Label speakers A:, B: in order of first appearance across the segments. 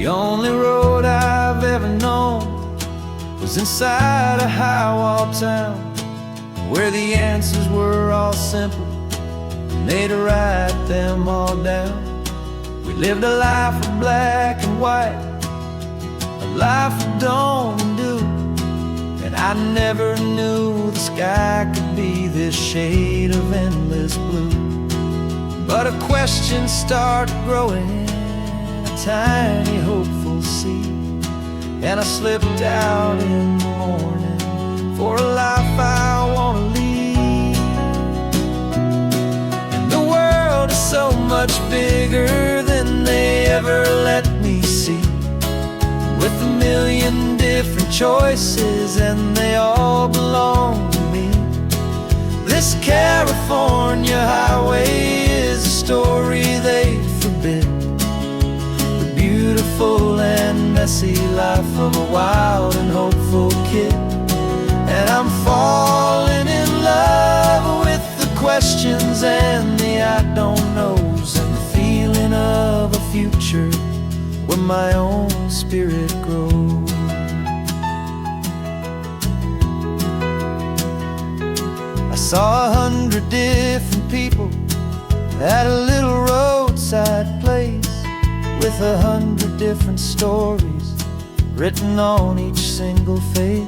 A: The only road I've ever known was inside a high-wall town, where the answers were all simple and they'd write them all down. We lived a life of black and white, a life of dawn and dew, and I never knew the sky could be this shade of endless blue. But a question started growing, a tiny hopeful seed, and I slipped out in the morning for a life I want to lead. And the world is so much bigger than they ever let me see, with a million different choices and they all belong to me. This California highway is a story they forbid, the beautiful and messy life of a wild and hopeful kid. And I'm falling in love with the questions and the I don't knows, and the feeling of a future where my own spirit grows. I saw 100 different people at a little roadside place, with 100 different stories written on each single face.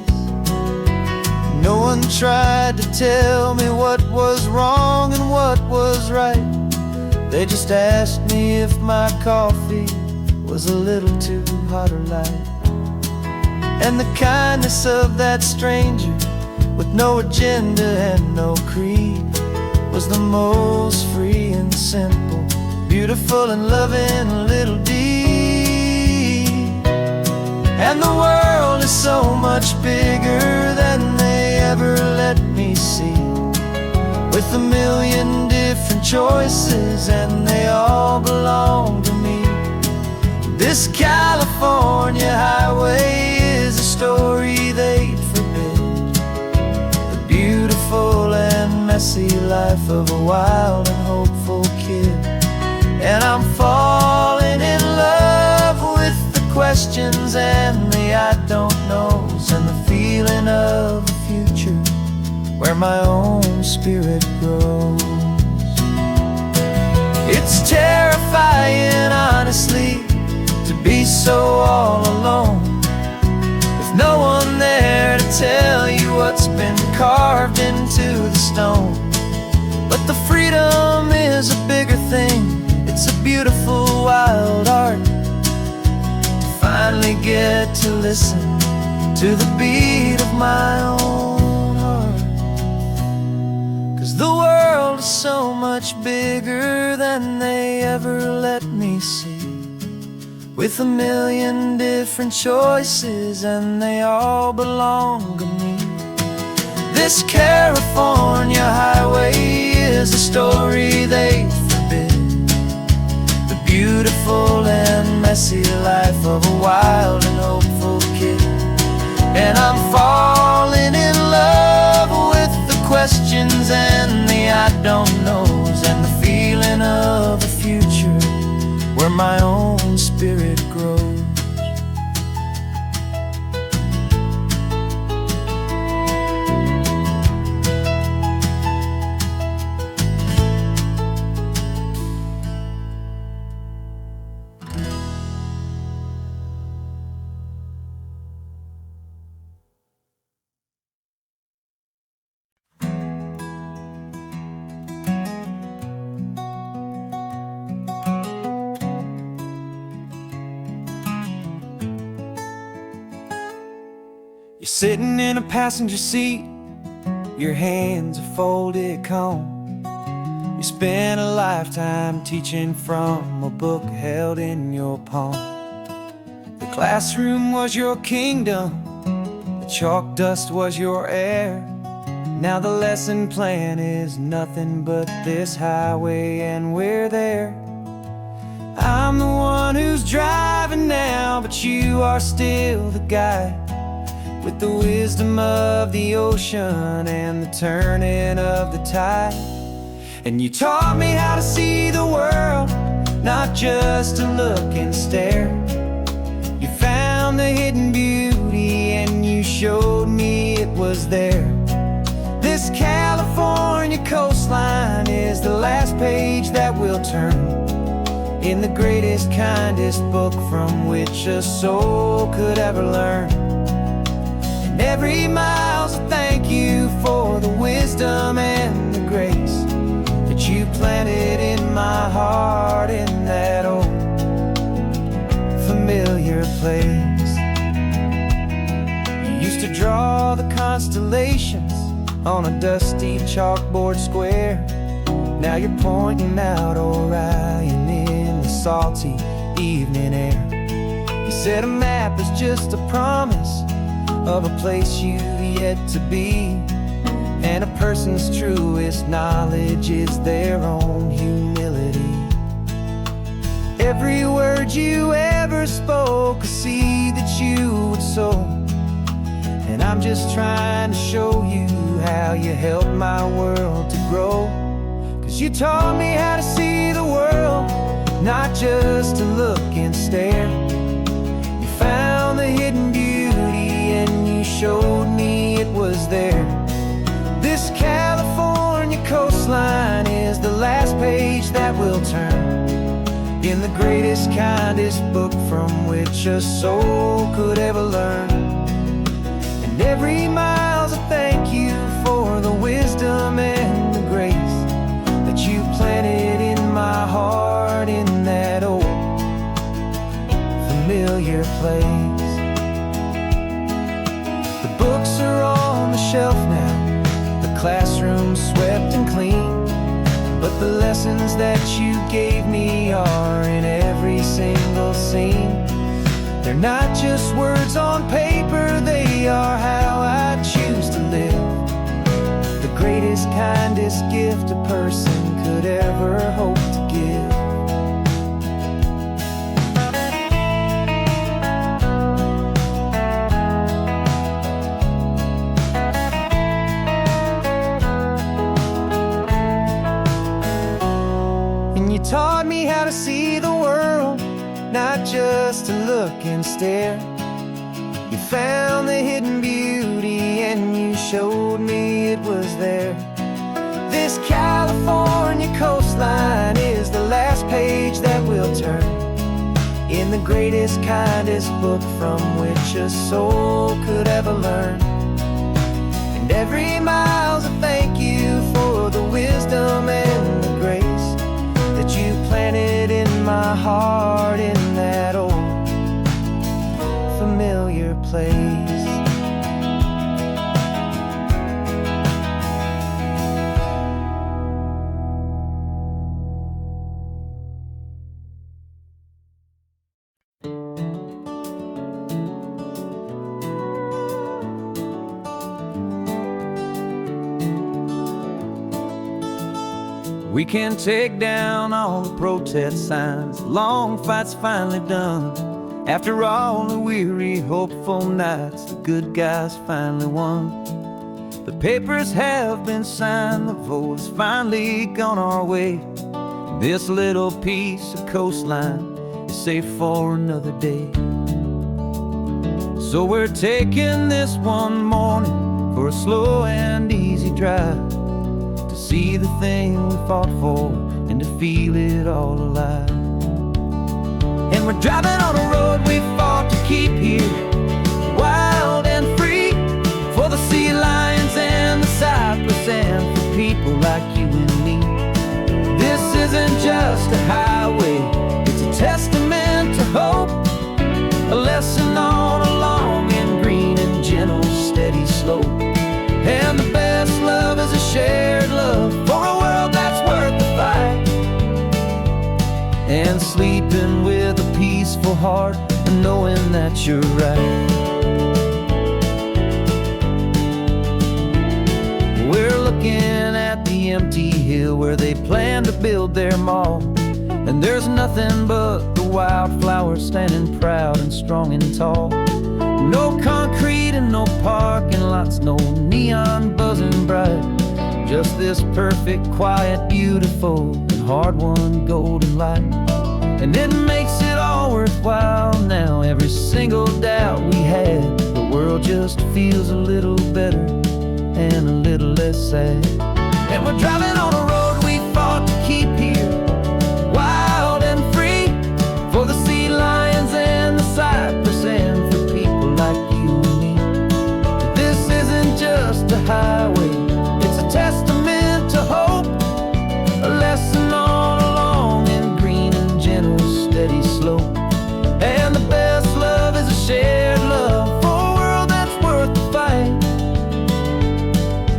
A: No one tried to tell me what was wrong and what was right. They just asked me if my coffee was a little too hot or light. And the kindness of that stranger, with no agenda and no creed, was the most free and simple, beautiful and loving little deed. And the world is so much bigger than they ever let me see, with a million different choices and they all belong to me. This California highway is a story they'd forbid, the beautiful and messy life of a wild and hopeful kid. And I'm falling in love with the questions and the I don't knows, and the feeling of a future where my own spirit grows. It's terrifying, honestly, to be so all alone, with no one there to tell you what's been carved into the stone. But the freedom is a bigger thing, it's a beautiful wild art, to finally get to listen to the beat of my own heart. 'Cause the world is so much bigger than they ever let me see, with a million different choices and they all belong to me. This California highway is a story they forbid, the beautiful and messy life of a wild and hopeful kid. And I'm falling in love with the questions and the I don't knows, and the feeling of a future where my own spirit grows. You're sitting in a passenger seat, your hands are folded calm. You spent a lifetime teaching from a book held in your palm. The classroom was your kingdom, the chalk dust was your air. Now the lesson plan is nothing but this highway and we're there. I'm the one who's driving now, but you are still the guide, with the wisdom of the ocean and the turning of the tide. And you taught me how to see the world, not just to look and stare, the hidden beauty and you showed me it was there. This California coastline is the last page that we'll turn in the greatest, kindest book from which a soul could ever learn. And every mile's a thank you for the wisdom and the grace that you planted in my heart in that old familiar place. You used to draw the constellations on a dusty chalkboard square. Now you're pointing out Orion in the salty evening air. You said a map is just a promise of a place you've yet to be, and a person's truest knowledge is their own humility. Every word you ever spoke, a seed that you would sow, and I'm just trying to show you how you helped my world to grow. 'Cause you taught me how to see the world, not just to look and stare. You found the hidden beauty and you showed me it was there. This California coastline is the last page that we'll turn in the greatest, kindest book from which a soul could ever learn. And every mile's a thank you for the wisdom and the grace that you planted in my heart in that old familiar place. The books are on the shelf now, the classroom swept and clean, but the lessons that you gave me are in every single scene. They're not just words on paper, they are how I choose to live. The greatest, kindest gift a person could ever hope to give. And you taught me how to see the world, not just to look and stare. You found the hidden beauty and you showed me it was there. This California coastline is the last page that we'll turn in the greatest, kindest book from which a soul could ever learn. And every mile's a thank you for the wisdom and the grace that you planted in my heart in that old familiar place. We can take down all the protest signs, long fight's finally done. After all the weary, hopeful nights, the good guys finally won. The papers have been signed, the vote has finally gone our way. This little piece of coastline is safe for another day. So we're taking this one morning for a slow and easy drive, to see the thing we fought for and to feel it all alive. And we're driving on a road we fought to keep here, wild and free, for the sea lions and the cypress and for people like you and me. This isn't just a highway, it's a testament to hope, a lesson on a long and green and gentle steady slope. And the best love is a shared love for a world that's worth the fight, and sleeping with a peaceful heart and knowing that you're right. We're looking at the empty hill where they plan to build their mall, and there's nothing but the wildflowers standing proud and strong and tall. No concrete and no parking lots, no neon buzzing bright, just this perfect, quiet, beautiful, and hard-won golden light. and it makes it all worthwhile now. Every single doubt we had, the world just feels a little better and a little less sad. And we're driving on a road we fought to keep here, wild and free, for the sea lions and the cypress, and for people like you and me. This isn't just a highway, it's a testament to hope, a lesson all along in green and gentle, steady slope. And the best love is a shared love for a world that's worth the fight,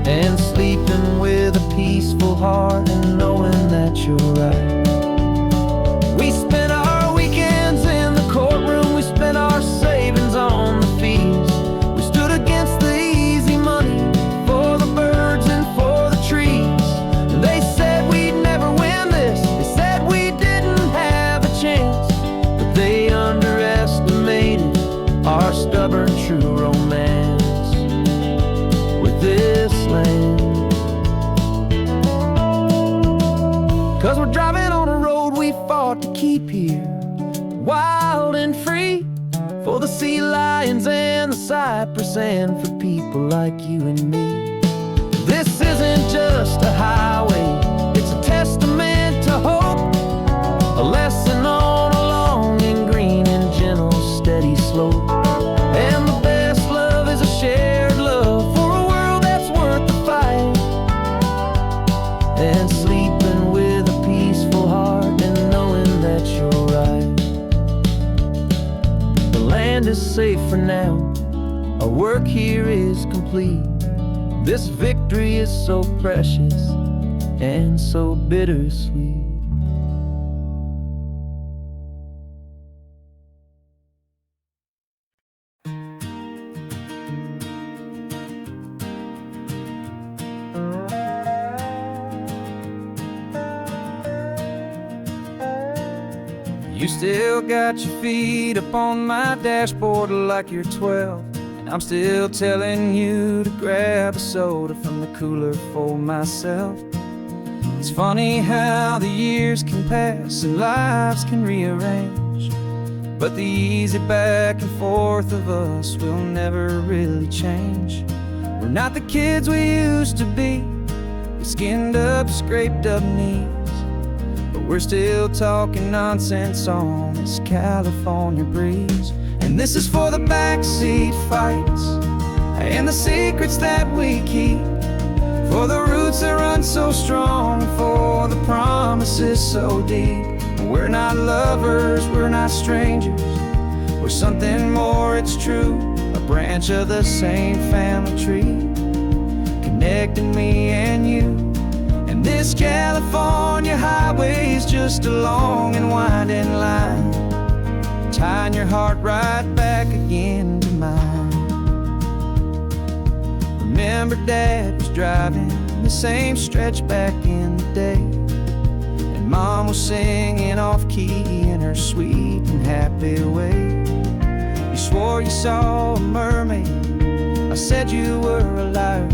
A: and sleeping with a peaceful heart and knowing that you're right. We spent our weekends in the courtroom, we spent our savings on the fees. We stood against the easy money for the birds and for the trees. And they said we'd never win this, they said we didn't have a chance, but they underestimated our stubborn true romance with this land. 'Cause we're driving on a road we fought to keep here, wild and free, for the sea lions and the cypress, and for people like you and me. This isn't just a highway, it's a testament to hope, a lesson all along in green and gentle, steady slope. And the best love is a shared love for a world that's worth the fight, and sleeping with a peaceful heart and knowing that you're right. The land is safe for now, our work here is complete. This victory is so precious and so bittersweet. You still got your feet up on my dashboard like you're 12, and I'm still telling you to grab a soda from the cooler for myself. It's funny how the years can pass and lives can rearrange, but the easy back and forth of us will never really change. We're not the kids we used to be, with skinned up, scraped up knees, but we're still talking nonsense on this California breeze. And this is for the backseat fights and the secrets that we keep, for the roots that run so strong, for the promises so deep. We're not lovers, we're not strangers, we're something more, it's true, a branch of the same family tree, connecting me and you. And this California highway is just a long and winding line, tying your heart right back again to mine. Remember Dad was driving the same stretch back in the day, and Mom was singing off-key in her sweet and happy way. You swore you saw a mermaid, I said you were a liar,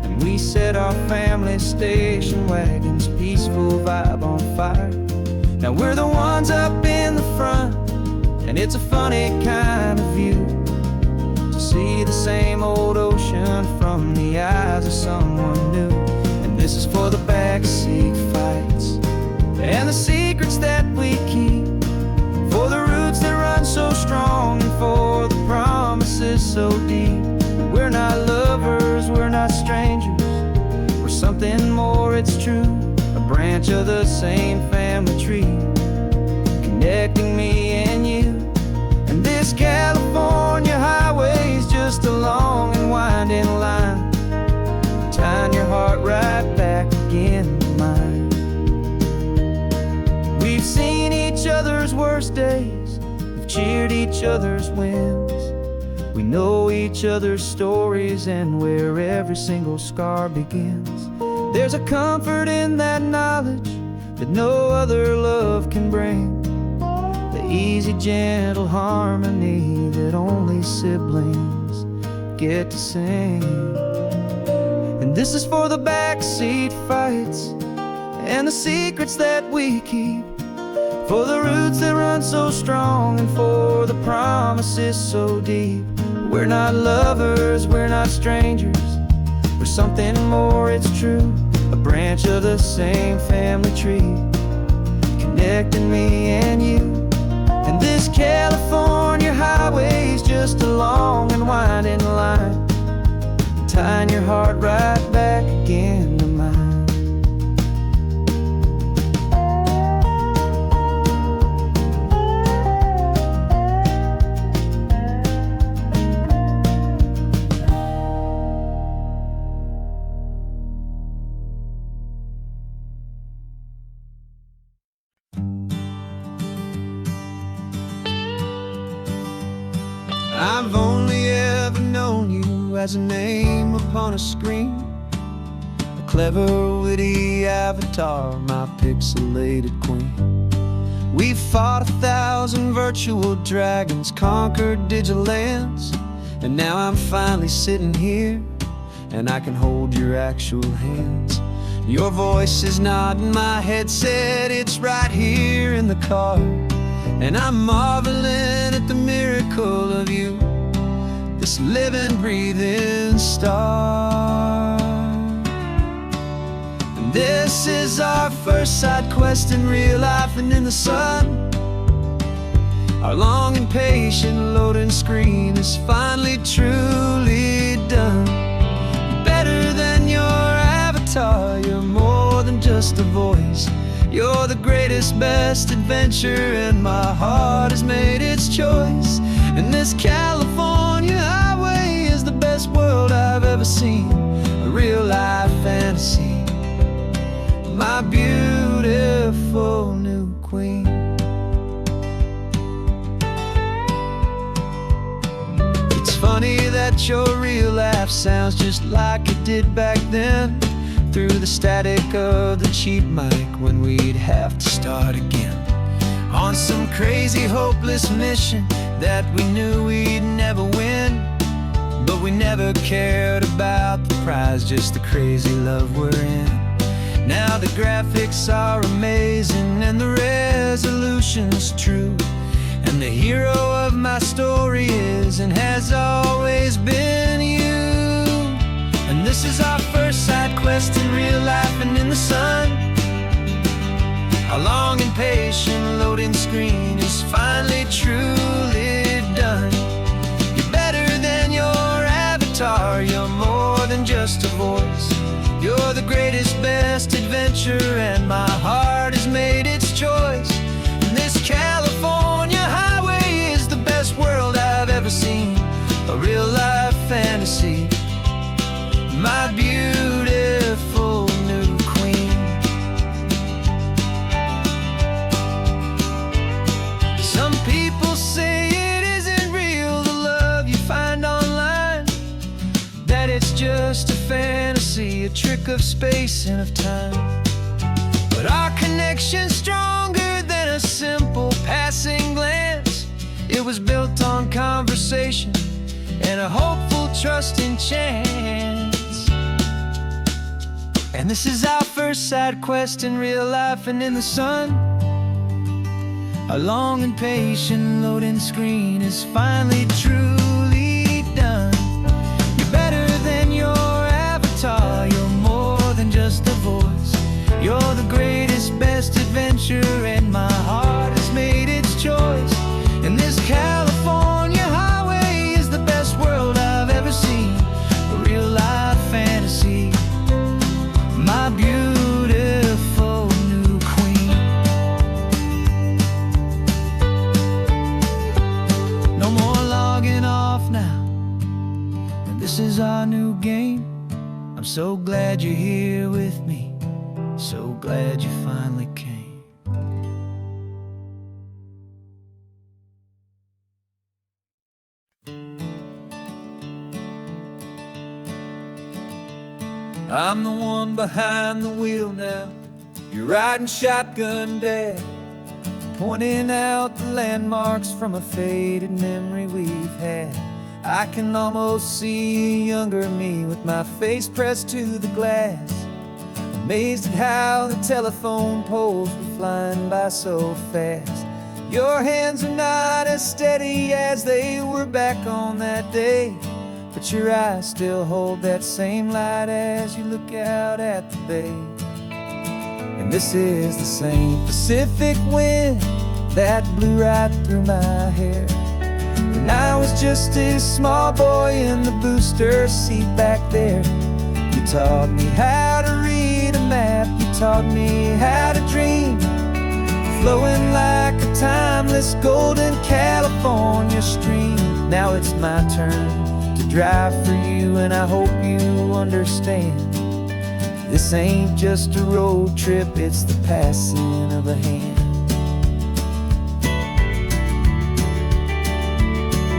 A: and we set our family station wagon's peaceful vibe on fire. Now we're the ones up in the front, and it's a funny kind of view to see the same old ocean from the eyes of someone new. And this is for the backseat fights and the secrets that we keep, for the roots that run so strong, and for the promises so deep. We're not lovers, we're not strangers, we're something more, it's true, a branch of the same family tree, connecting me and you. And this California highway is just a long and winding line, tying your heart right back again to mine. We've seen each other's worst days, we've cheered each other's wins, we know each other's stories and where every single scar begins. There's a comfort in that knowledge that no other love can bring, the easy, gentle harmony that only siblings get to sing. And this is for the backseat fights and the secrets that we keep, for the roots that run so strong, and for the promises so deep. We're not lovers, we're not strangers, we're something more, it's true. A branch of the same family tree, connecting me and you. And this California highway's just a long and winding line, tying your heart right back again to mine. I've only ever known you as a name upon a screen, a clever, witty avatar, my pixelated queen. We've fought 1,000 virtual dragons, conquered digital lands, and now I'm finally sitting here, and I can hold your actual hands. Your voice is not in my headset, it's right here in the car, and I'm marveling at the miracle of you, this living, breathing star. And this is our first side quest in real life and in the sun. Our long and patient loading screen is finally truly done. Better than your avatar, you're more than just a voice. You're the greatest, best adventure, and my heart has made its choice. And this California highway is the best world I've ever seen, a real life fantasy, my beautiful new queen. It's funny that your real life sounds just like it did back then, through the static of the cheap mic when we'd have to start again, on some crazy hopeless mission that we knew we'd never win. But we never cared about the prize, just the crazy love we're in. Now the graphics are amazing and the resolution's true, and the hero of my story is and has always been you. And this is our first side quest in real life and in the sun. Our long and patient loading screen is finally truly done. You're better than your avatar, you're more than just a voice. You're the greatest, best adventure, and my heart has made its choice. And this California highway is the best world I've ever seen, a real life fantasy, my beautiful new queen. Some people say it isn't real, the love you find online, that it's just a fantasy, a trick of space and of time. But our connection's stronger than a simple passing glance. It was built on conversation and a hopeful, trusting chance. And this is our first side quest in real life and in the sun. Our long and patient loading screen is finally truly done. You're better than your avatar, you're more than just a voice. You're the greatest, best adventure, and my heart has made its choice. And this California highway is the best world I've ever seen, a real life fantasy, my beautiful new queen. No more logging off now, and this is our new game. I'm so glad you're here with me, so glad you finally came. I'm the one behind the wheel now, you're riding shotgun, Dad, pointing out the landmarks from a faded memory we've had. I can almost see a younger me with my face pressed to the glass, amazed at how the telephone poles were flying by so fast. Your hands are not as steady as they were back on that day, but your eyes still hold that same light as you look out at the bay. And this is the same Pacific wind that blew right through my hair when I was just a small boy in the booster seat back there. You taught me how to read a map, you taught me how to dream, flowing like a timeless golden California stream. Now it's my turn to drive for you, and I hope you understand. This ain't just a road trip, it's the passing of a hand.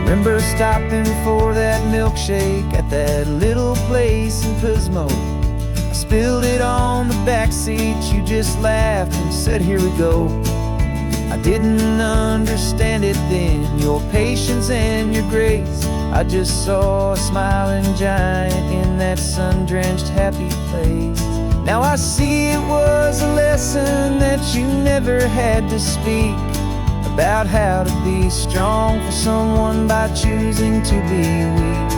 A: Remember stopping for that milkshake at that little place in Pismo. I spilled it on the back seat, you just laughed and said, "Here we go." I didn't understand it then, your patience and your grace. I just saw a smiling giant in that sun-drenched happy place. Now I see it was a lesson that you never had to speak, about how to be strong for someone by choosing to be weak.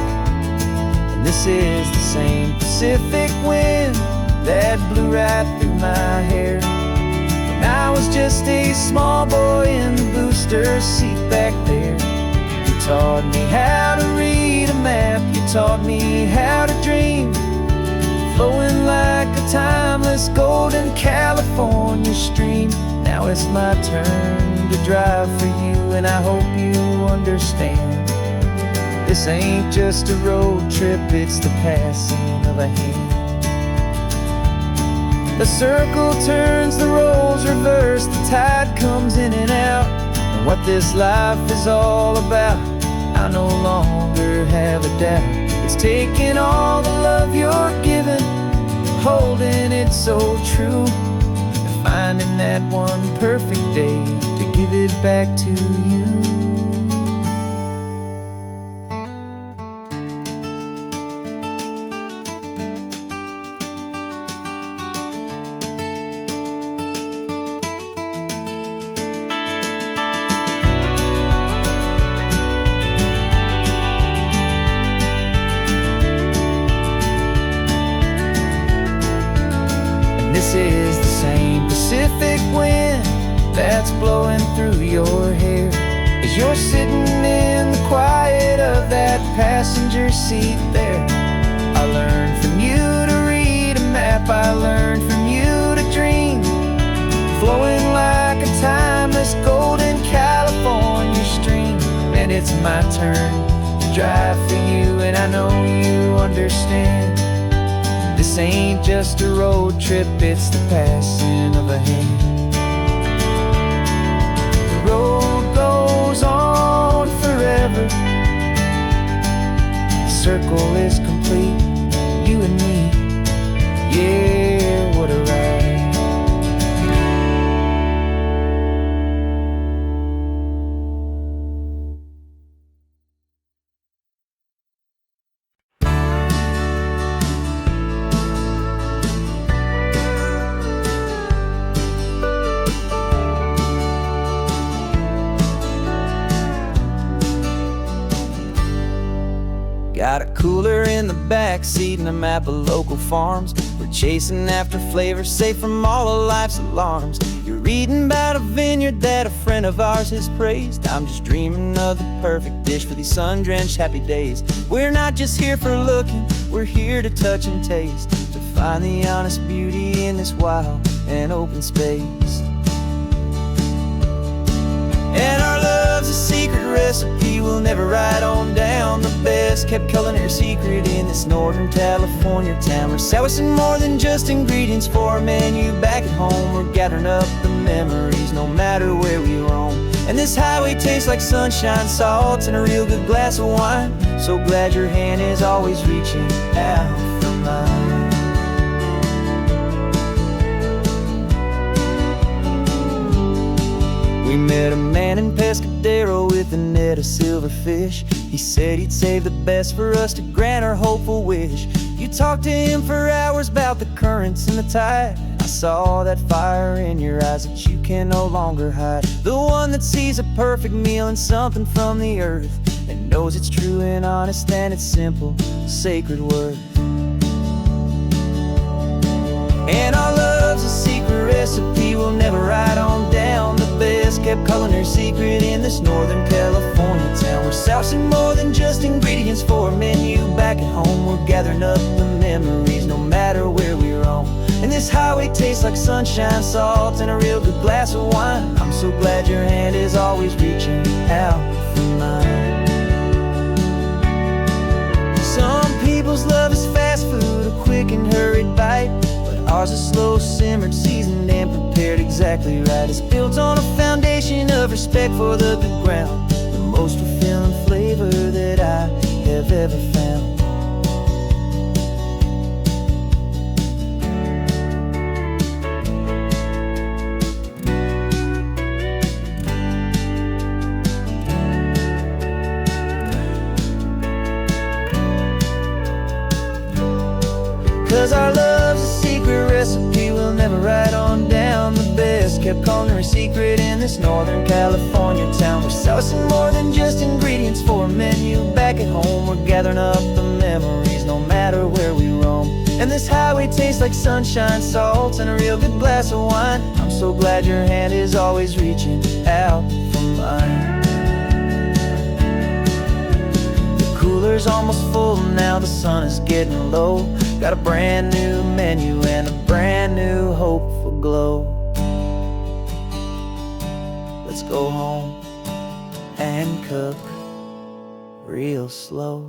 A: And this is the same Pacific wind that blew right through my hair when I was just a small boy in the booster seat back there. You taught me how to read a map, you taught me how to dream, flowing like a timeless golden California stream. Now it's my turn to drive for you, and I hope you understand. This ain't just a road trip, it's the passing of a hand. The circle turns, the roles reverse, the tide comes in and out. And what this life is all about, I no longer have a doubt. It's taking all the love you're giving, holding it so true, and finding that one perfect day to give it back to you. This is the same Pacific wind that's blowing through your hair as you're sitting in the quiet of that passenger seat there. I learned from you to read a map, I learned from you to dream, flowing like a timeless golden California stream. And it's my turn to drive for you, and I know you understand. This ain't just a road trip, it's the passing of a hand. The road goes on forever, the circle is complete, you and me, yeah, what a ride. Got a cooler in the back seat and a map of local farms. We're chasing after flavors safe from all of life's alarms. You're reading about a vineyard that a friend of ours has praised. I'm just dreaming of the perfect dish for these sun-drenched happy days. We're not just here for looking, we're here to touch and taste, to find the honest beauty in this wild and open space. And our love's a secret recipe we'll never write on down. The best kept culinary secret in this Northern California town. We're selling more than just ingredients for a menu back at home. We're gathering up the memories no matter where we roam. And this highway tastes like sunshine, salt, and a real good glass of wine. So glad your hand is always reaching out for mine. We met a man in Pescadero with a net of silverfish. He said he'd save the best for us to grant our hopeful wish. You talked to him for hours about the currents and the tide. I saw that fire in your eyes that you can no longer hide. The one that sees a perfect meal and something from the earth, and knows it's true and honest and it's simple, sacred word. And our love's a secret recipe we'll never write on down. The best kept culinary secret in this Northern California town. We're sourcing more than just ingredients for a menu back at home. We're gathering up the memories no matter where we roam. And this highway tastes like sunshine, salt, and a real good glass of wine. I'm so glad your hand is always reaching out for mine. Some people's love is fast food, a quick and hurried bite, but ours is slow simmered, seasoned, and prepared exactly right. It's built on a foundation of respect for the good ground, the most fulfilling flavor that I have ever found. 'Cause our love's a secret recipe we'll never write on down. The best kept culinary secret in this Northern California town. We're sourcing more than just ingredients for a menu back at home. We're gathering up the memories no matter where we roam. And this highway tastes like sunshine, salt, and a real good glass of wine. I'm so glad your hand is always reaching out for mine. The cooler's almost full now, the sun is getting low. Got a brand new menu and a brand new hopeful glow. Let's go home and cook real slow.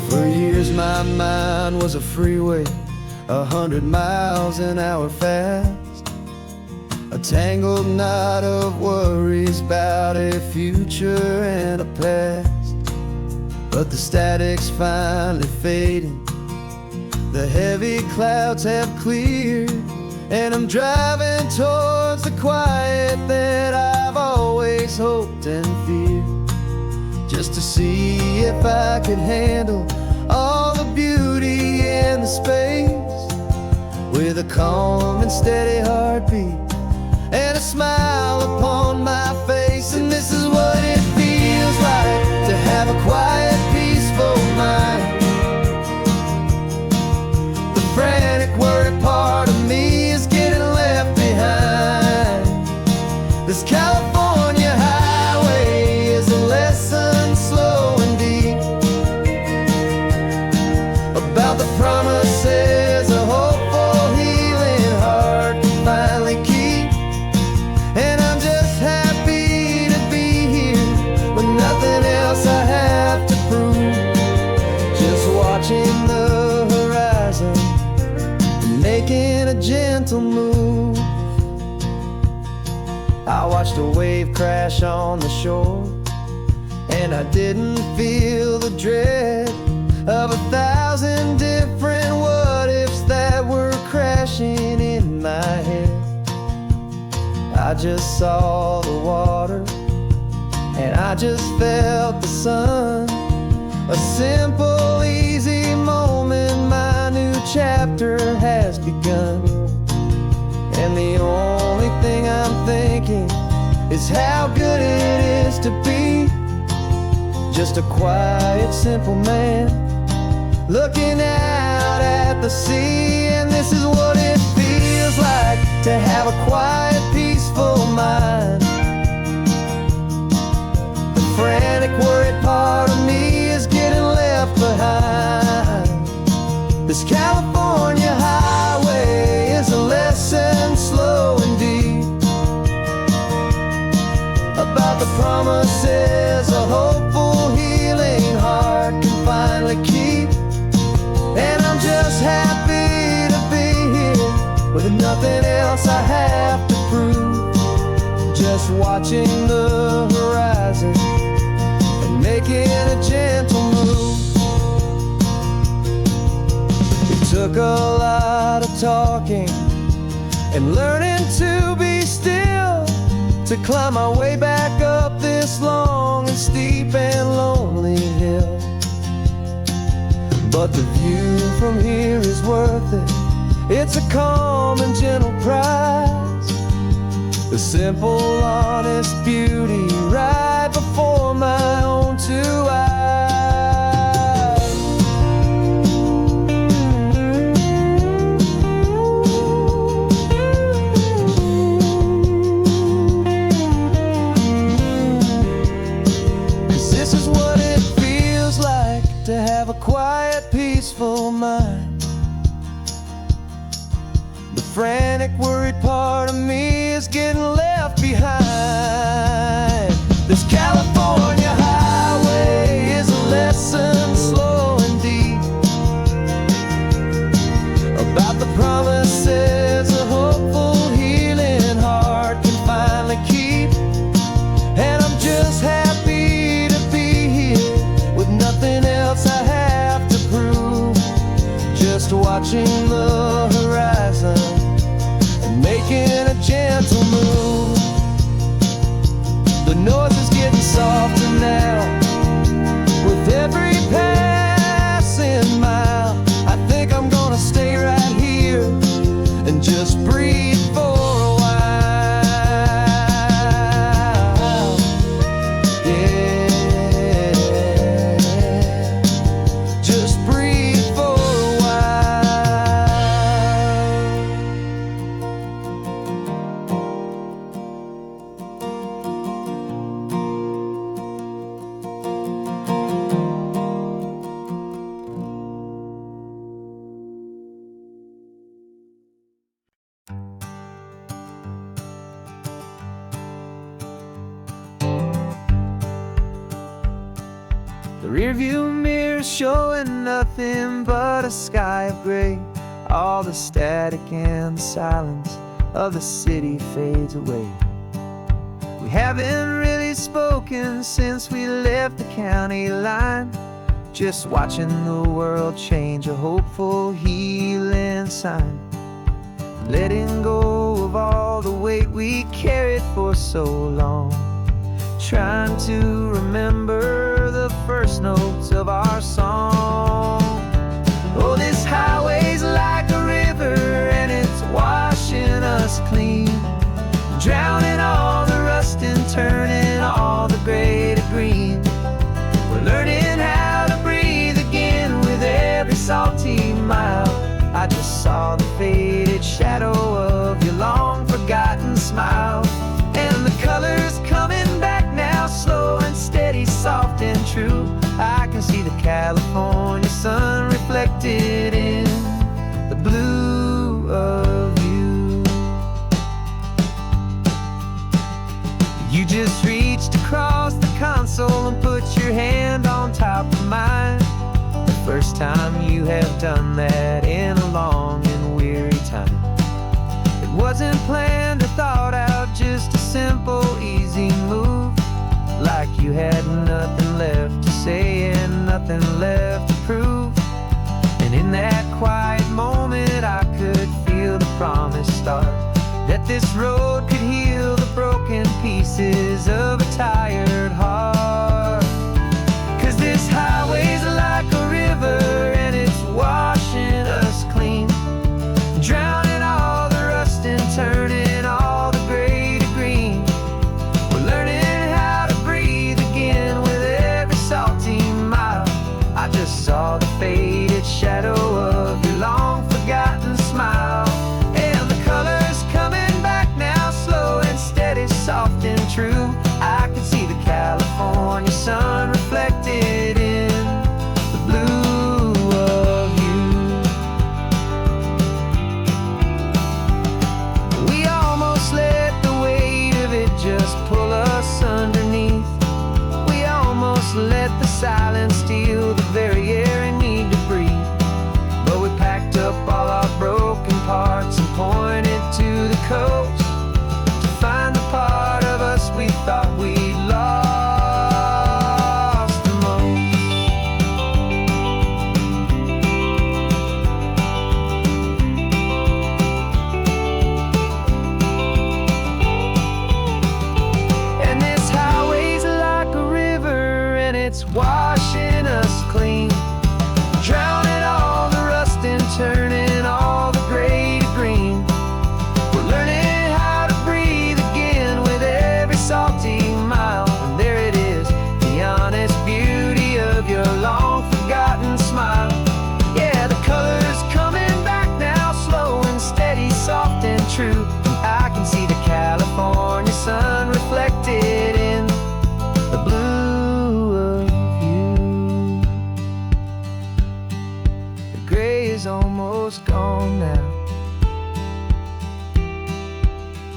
A: For years my mind was a freeway, 100 miles an hour fast, a tangled knot of worries about a future and a past. But the static's finally fading, the heavy clouds have cleared, and I'm driving towards the quiet that I've always hoped and feared, just to see if I could handle all the beauty and the space, with a calm and steady heartbeat and a smile upon my face. And this is what it feels like to have a quiet, peaceful mind. The frantic, worried part of me is getting left behind. This California highway is a lesson slow and deep about the promises a hopeful, healing heart can finally keep. And I'm just happy to be here with nothing else I have to prove, just watching the horizon and making a gentle move. I watched a wave crash on the shore, and I didn't feel the dread of 1,000 different what-ifs that were crashing in my head. I just saw the water, and I just felt the sun. A simple, easy moment, my new chapter has begun. And the only thing I'm thinking is how good it is to be just a quiet, simple man looking out at the sea. And this is what it feels like to have a quiet, peaceful mind. The frantic, worried part of me is getting left behind. This California highway is a lesson slow and deep about the promises a hopeful, healing heart can finally keep. And I'm just happy to be here with nothing else I have to prove, just watching the horizon and making making a gentle move. It took a lot of talking and learning to be still to climb my way back up this long and steep and lonely hill. But the view from here is worth it. It's a calm and gentle prize, the simple, honest beauty right before my own two eyes. 'Cause this is what it feels like to have a quiet, peaceful mind. The frantic, worried part of me is getting left behind. This California highway is a lesson slow and deep about the promises a hopeful, healing heart can finally keep. And I'm just happy to be here with nothing else I have to prove, just watching the horizon and making a gentle move. The noise is getting softer now with every passing mile. I think I'm gonna stay right here and just breathe for a while. Yeah, just breathe for a while. The rearview mirror showing nothing but a sky of gray. All the static and the silence of the city fades away. We haven't really spoken since we left the county line, just watching the world change, a hopeful, healing sign. Letting go of all the weight we carried for so long, trying to remember the first notes of our song. Oh, this highway's like a river and it's washing us clean, drowning all the rust and turning all the gray to green. We're learning how to breathe again with every salty mile. I just saw the faded shadow of your long forgotten smile, and the colors coming back now, slow and steady, soft and true. I can see the California sun reflected in the blue of you. You just reached across the console and put your hand on top of mine. The first time you have done that in a long and weary time. It wasn't planned or thought out, just a simple, easy move. Like you had nothing left to say and nothing left to prove. And in that quiet moment I could feel the promise start, that this road could heal the broken pieces of a tired heart. 'Cause this highway's like a river and it's washing us clean, drowning all the rust and turning all the gray to green. We're learning how to breathe again with every salty mile. I just saw the faded shadow of your long forgotten smile, and the colors coming back now, slow and steady, soft and true. I can see the California sun reflected in the blue of you. We almost let the weight of it just pull us underneath. We almost let the silence steal the very air I need to breathe. But we packed up all our broken parts and pointed to the coast to find the part of us we thought we'd lost. And it's washing us clean, drowning all the rust and turning all the gray to green. We're learning how to breathe again with every salty mile. And there it is, the honest beauty of your long forgotten smile. Yeah, the color's coming back now, slow and steady, soft and true. I can see the California sun reflected in the blue of you. The gray is almost gone now,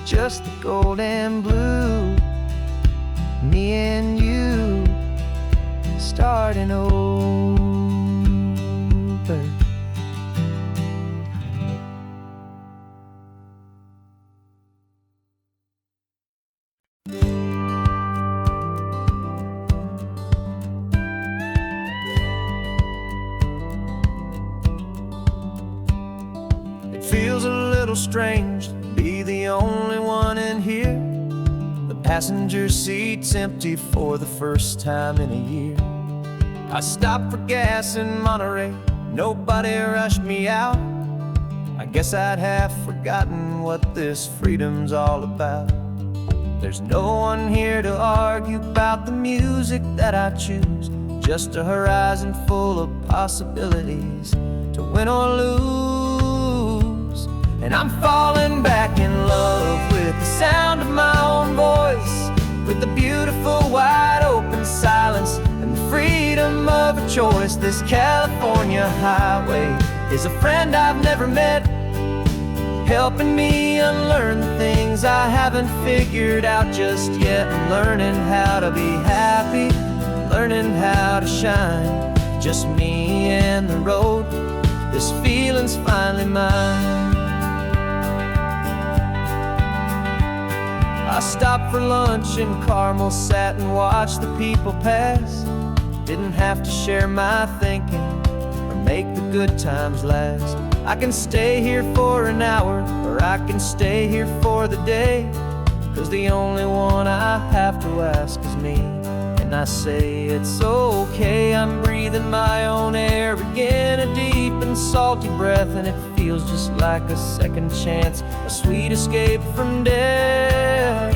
A: just the gold and blue. Me and you starting over. Feels a little strange to be the only one in here. The passenger seat's empty for the first time in a year. I stopped for gas in Monterey, nobody rushed me out. I guess I'd half forgotten what this freedom's all about. There's no one here to argue about the music that I choose, just a horizon full of possibilities to win or lose. And I'm falling back in love with the sound of my own voice, with the beautiful wide open silence and the freedom of a choice. This California highway is a friend I've never met, helping me unlearn the things I haven't figured out just yet. I'm learning how to be happy, learning how to shine, just me and the road. This feeling's finally mine. I stopped for lunch in Carmel, sat and watched the people pass. Didn't have to share my thinking or make the good times last. I can stay here for an hour, or I can stay here for the day, 'cause the only one I have to ask is me. And I say it's okay, I'm breathing my own air again, a deep and salty breath, and it feels just like a second chance, a sweet escape from death.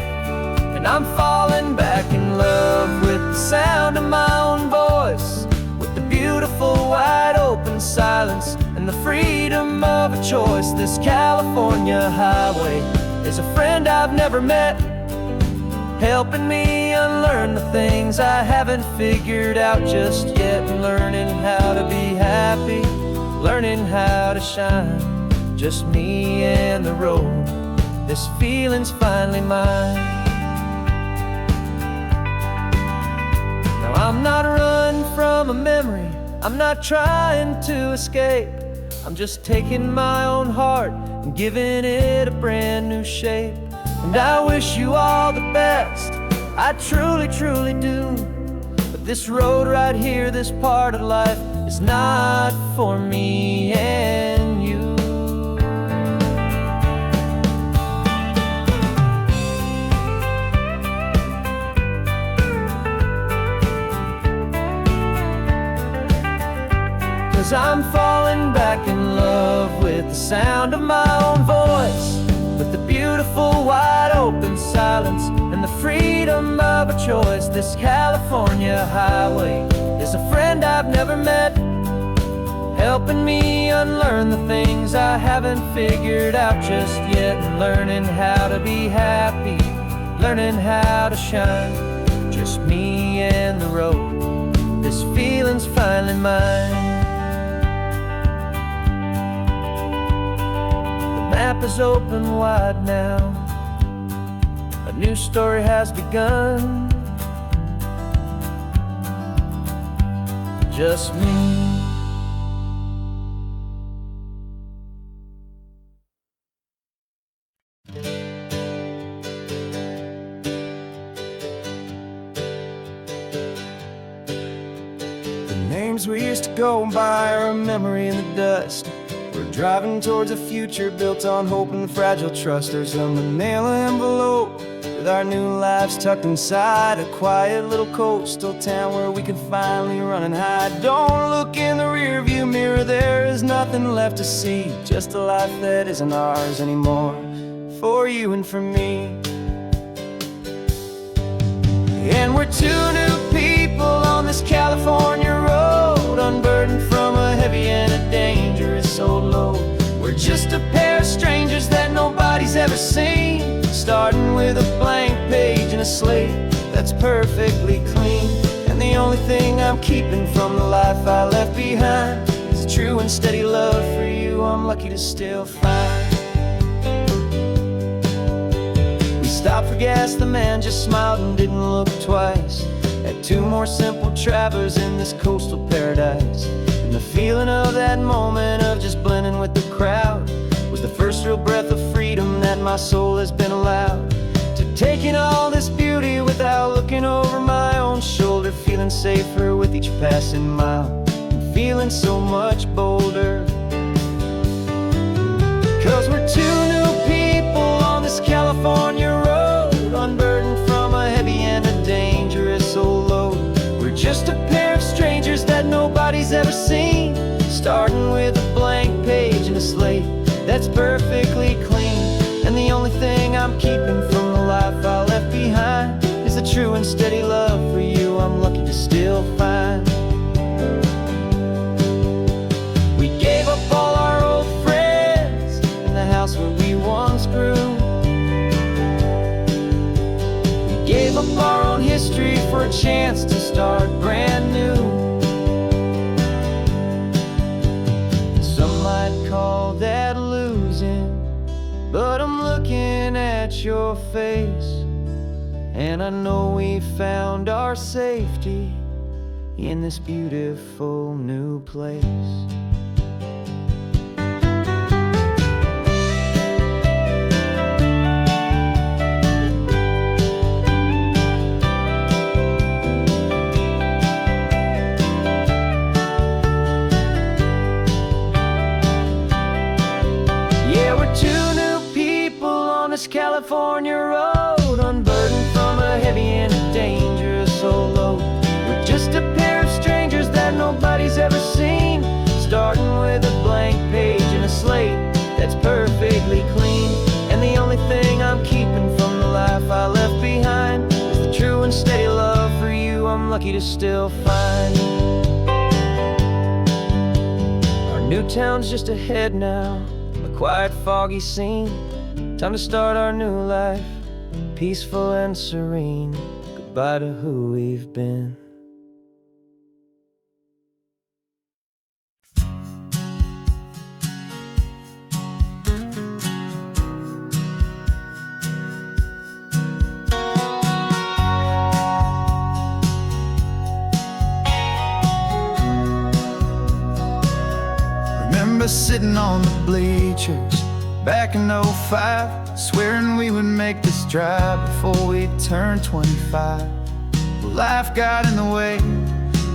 A: And I'm falling back in love with the sound of my own voice, with the beautiful wide open silence and the freedom of a choice. This California highway is a friend I've never met, helping me unlearn the things I haven't figured out just yet. And learning how to be happy, learning how to shine, just me and the road. This feeling's finally mine. Now I'm not running from a memory, I'm not trying to escape. I'm just taking my own heart and giving it a brand new shape. And I wish you all the best, I truly, truly do. But this road right here, this part of life, is not for me and you. Cause I'm falling back in love with the sound of my own voice, with the beautiful wide open silence and the freedom of a choice. This California highway is a friend I've never met, helping me unlearn the things I haven't figured out just yet. And learning how to be happy, learning how to shine, just me and the road. This feeling's finally mine. The map is open wide now, a new story has begun, just me. Names we used to go by are a memory in the dust. We're driving towards a future built on hope and fragile trust. There's a manila envelope with with our new lives tucked inside a quiet little coastal town where we can finally run and hide. Don't look in the rearview mirror, there is nothing left to see, just a life that isn't ours anymore, for you and for me. And we're two new people on this California road, unburdened from a heavy and a dangerous old load. We're just a pair of strangers that nobody's ever seen, starting with a blank page and a slate that's perfectly clean. And the only thing I'm keeping from the life I left behind is a true and steady love for you I'm lucky to still find. We stopped for gas, the man just smiled and didn't look twice. Had two more simple travelers in this coastal paradise. And the feeling of that moment of just blending with the crowd was the first real breath of freedom that my soul has been allowed to take in all this beauty without looking over my own shoulder, feeling safer with each passing mile and feeling so much bolder. 'Cause we're two new people on this California road, unburdened from a heavy and a dangerous old load. We're just a pair of strangers that nobody's ever seen, starting with a blank page and a slate that's perfectly clean. And the only thing I'm keeping from the life I left behind is the true and steady love for you I'm lucky to still find. We gave up all our old friends in the house where we once grew. We gave up our own history for a chance to start brand new. Some might call that losing, but I'm looking at your face, and I know we found our safety in this beautiful new place. California road, unburdened from a heavy and a dangerous old load. We're just a pair of strangers that nobody's ever seen, starting with a blank page and a slate that's perfectly clean. And the only thing I'm keeping from the life I left behind is the true and steady love for you I'm lucky to still find. Our new town's just ahead now, a quiet foggy scene. Time to start our new life, peaceful and serene. Goodbye to who we've been. Remember sitting on the bleachers back in '05, swearing we would make this drive before we turned 25. Well, life got in the way,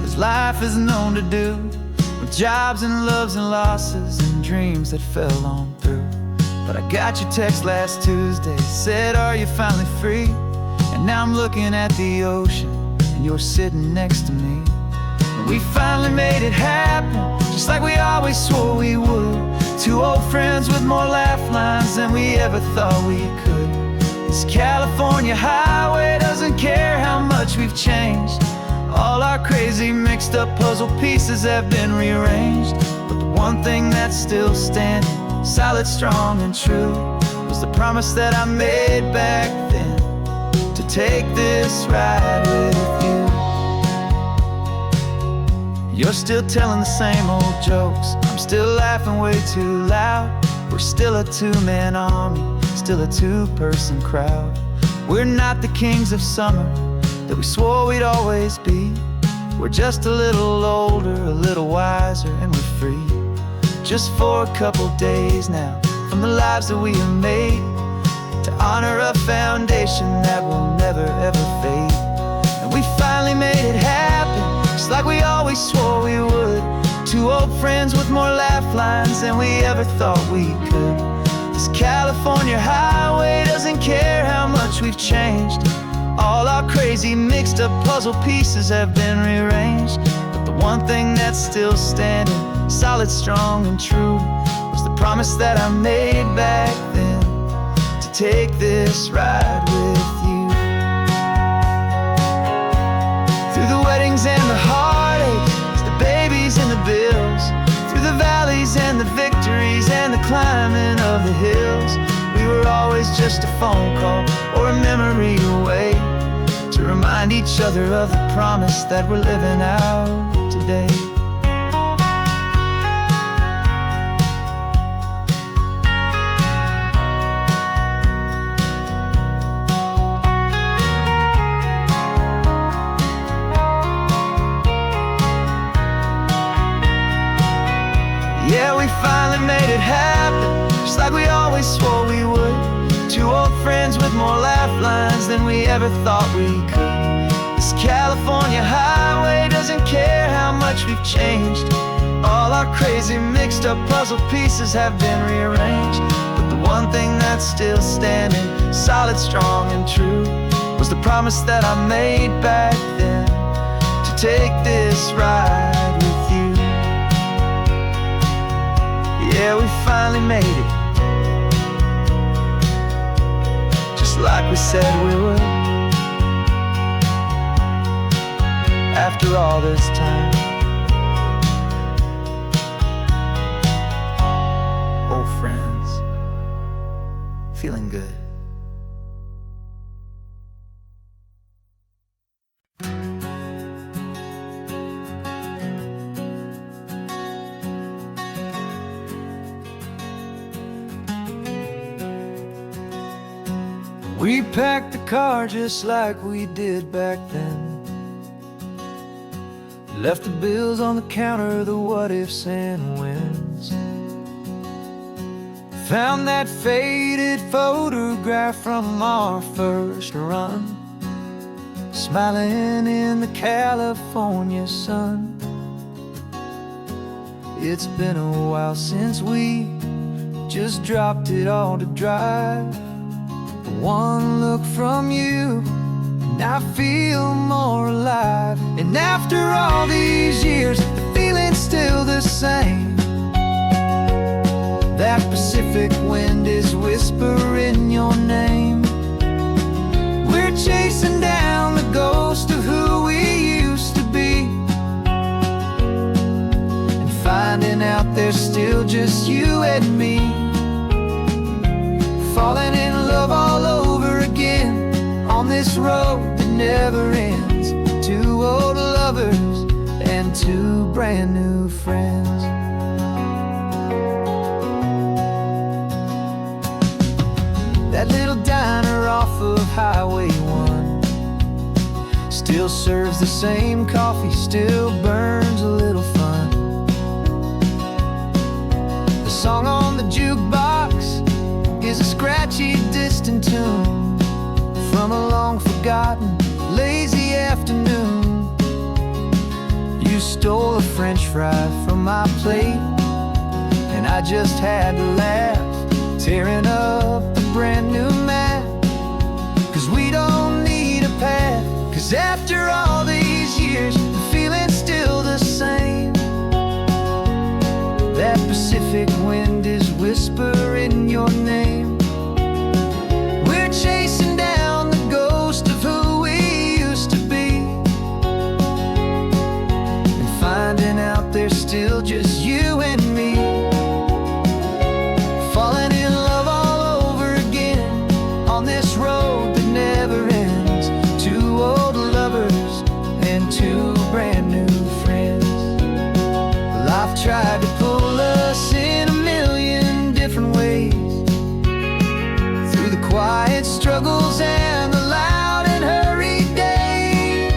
A: as life is known to do, with jobs and loves and losses and dreams that fell on through. But I got your text last Tuesday, said, are you finally free? And now I'm looking at the ocean, and you're sitting next to me. And we finally made it happen, just like we always swore we would. Two old friends with more laugh lines than we ever thought we could. This California highway doesn't care how much we've changed. All our crazy mixed up puzzle pieces have been rearranged. But the one thing that's still standing, solid, strong and true, was the promise that I made back then, to take this ride with you. You're still telling the same old jokes, I'm still laughing way too loud. We're still a two-man army, still a two-person crowd. We're not the kings of summer that we swore we'd always be. We're just a little older, a little wiser, and we're free. Just for a couple days now, from the lives that we have made, to honor a foundation that will never ever fade. And we finally made it happen, just like we always swore we would. Two old friends with more laugh lines than we ever thought we could. This California highway doesn't care how much we've changed. All our crazy mixed up puzzle pieces have been rearranged. But the one thing that's still standing, solid, strong, and true, was the promise that I made back then, to take this ride with you. Through the weddings and the heartaches, the babies and the bills, through the valleys and the victories and the climbing of the hills, we were always just a phone call or a memory away, to remind each other of the promise that we're living out today. Yeah, we finally made it happen, just like we always swore we would. Two old friends with more laugh lines than we ever thought we could. This California highway doesn't care how much we've changed. All our crazy mixed up puzzle pieces have been rearranged. But the one thing that's still standing, solid, strong, and true, was the promise that I made back then, to take this ride with you. Yeah, we finally made it, just like we said we would. After all this time, old friends, feeling good. We packed the car just like we did back then, left the bills on the counter, the what ifs and whens. Found that faded photograph from our first run, smiling in the California sun. It's been a while since we just dropped it all to drive. One look from you, and I feel more alive. And after all these years, the feeling's still the same. That Pacific wind is whispering your name. We're chasing down the ghost of who we used to be, and finding out there's still just you and me. Falling in love all over again on this road that never ends. Two old lovers and two brand new friends. That little diner off of Highway 1 still serves the same coffee, still burns a little fun. The song on the jukebox is a scratchy, distant tune from a long-forgotten, lazy afternoon. You stole a French fry from my plate, and I just had to laugh, tearing up a brand new map. 'Cause we don't need a path, 'cause after all these years, the feeling's still the same. That Pacific wind is whispering your name. We're chasing down the ghost of who we used to be, and finding out there's still just you and me. Falling in love all over again on this road that never ends. Two old lovers and two brand new friends. Life tried to pull us in a million different ways, through the quiet struggles and the loud and hurried days.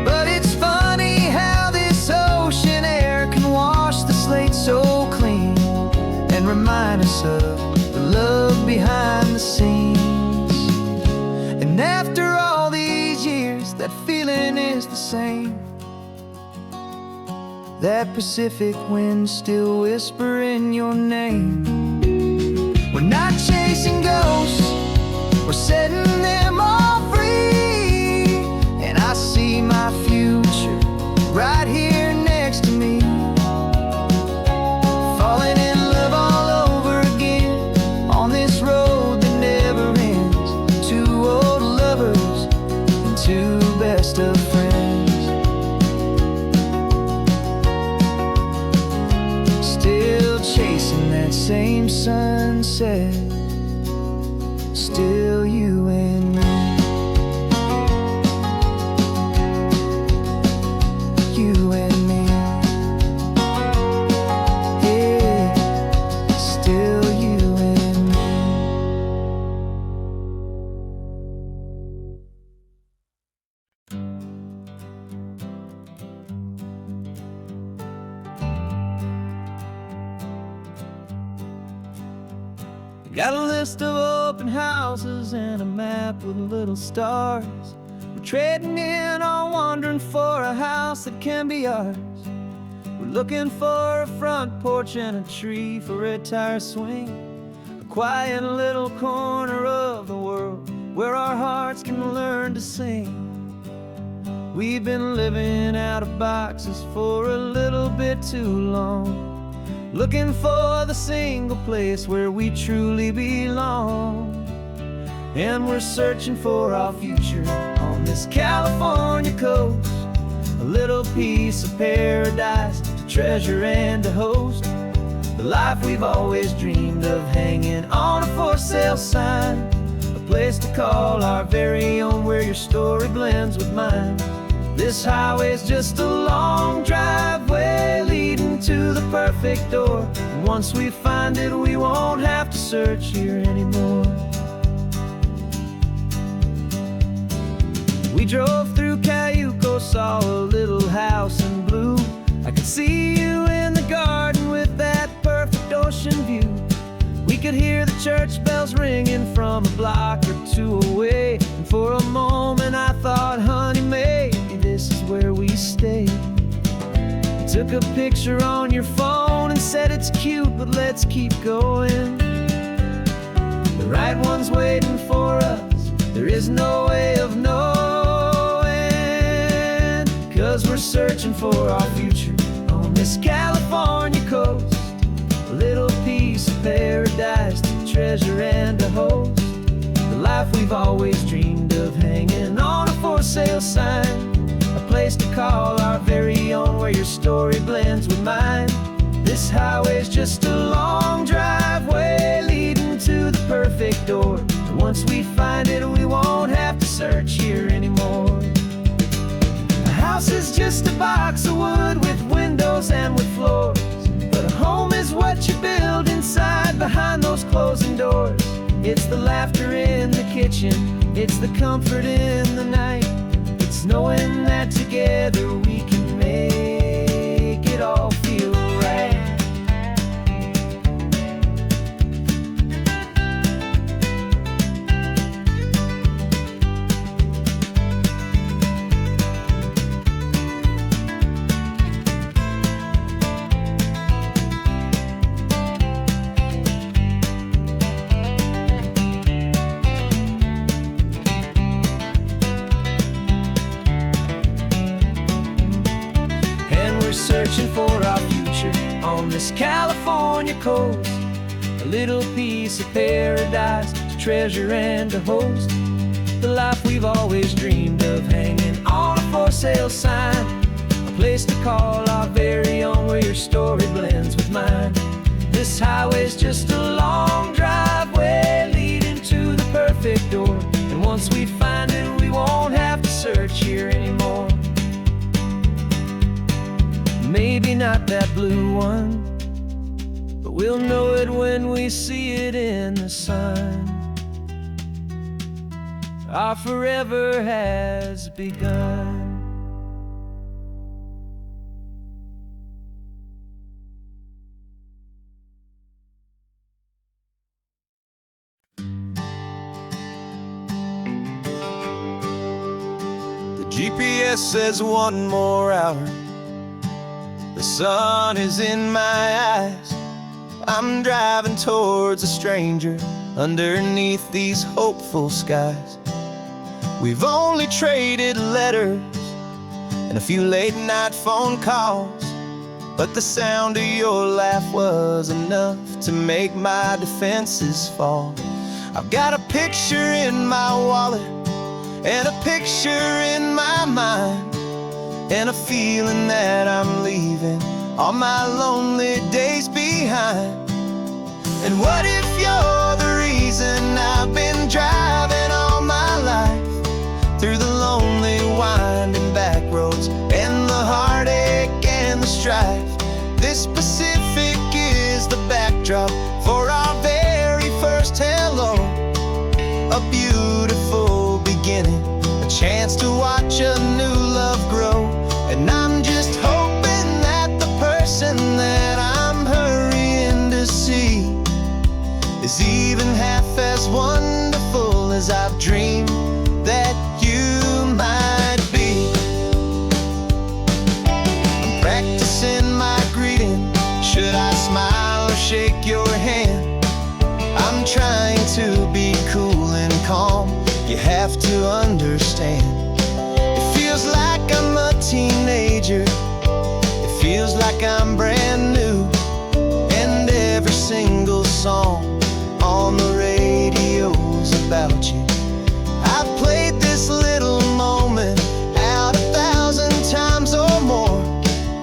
A: But it's funny how this ocean air can wash the slate so clean, and remind us of the love behind the scenes. And after all these years, that feeling is the same. That Pacific wind still whispering your name. We're not chasing ghosts, we're setting them all free. And I see my future right here next to me, falling in love all over again on this road that never ends. Two old lovers and two best of friends, still chasing that same sunset, still you and me. You and me, yeah, still you and me. Got a list of open houses and a map with little stars. We're trading in or wandering for a house that can be ours. We're looking for a front porch and a tree for a tire swing, a quiet little corner of the world where our hearts can learn to sing. We've been living out of boxes for a little bit too long, looking for the single place where we truly belong. And we're searching for our future on this California coast, a little piece of paradise to treasure and to host, the life we've always dreamed of, hanging on a for sale sign, a place to call our very own where your story blends with mine. This highway's just a long driveway leading to the perfect door, and once we find it we won't have to search here anymore. We drove through Cayuco, saw a little house in blue. I could see you in the garden with that perfect ocean view. We could hear the church bells ringing from a block or two away, and for a moment I thought, honey, maybe this is where we stay. You took a picture on your phone and said it's cute, but let's keep going. The right one's waiting for us, there is no way of knowing, 'cause we're searching for our future on this California coast, a little piece of paradise to treasure and to host, the life we've always dreamed of, hanging on a for sale sign, a place to call our very own where your story blends with mine. This highway's just a long driveway leading to the perfect door, and once we find it we won't have to search here anymore. A house is just a box of wood with windows and with floors, but a home is what you build inside behind those closing doors. It's the laughter in the kitchen, it's the comfort in the night, it's knowing that together we can make it all feel right. Searching for our future on this California coast, a little piece of paradise to treasure and to host, the life we've always dreamed of, hanging on a for sale sign, a place to call our very own where your story blends with mine. This highway's just a long driveway leading to the perfect door, and once we find it we won't have to search here anymore. Maybe not that blue one, but we'll know it when we see it in the sun. Our forever has begun. The GPS says one more hour. The sun is in my eyes. I'm driving towards a stranger underneath these hopeful skies. We've only traded letters and a few late night phone calls, but the sound of your laugh was enough to make my defenses fall. I've got a picture in my wallet and a picture in my mind, and a feeling that I'm leaving all my lonely days behind. And what if you're the reason I've been driving all my life, through the lonely winding back roads and the heartache and the strife? This Pacific is the backdrop for our very first hello, a beautiful beginning, a chance to watch a new love grow. And I'm just hoping that the person that I'm hurrying to see is even half as wonderful as I've dreamed that you might be. I'm practicing my greeting. Should I smile or shake your hand? I'm trying to be cool and calm. You have to understand. It feels like I'm a teenager. It feels like I'm brand new. And every single song on the radio's about you. I've played this little moment out 1,000 times or more,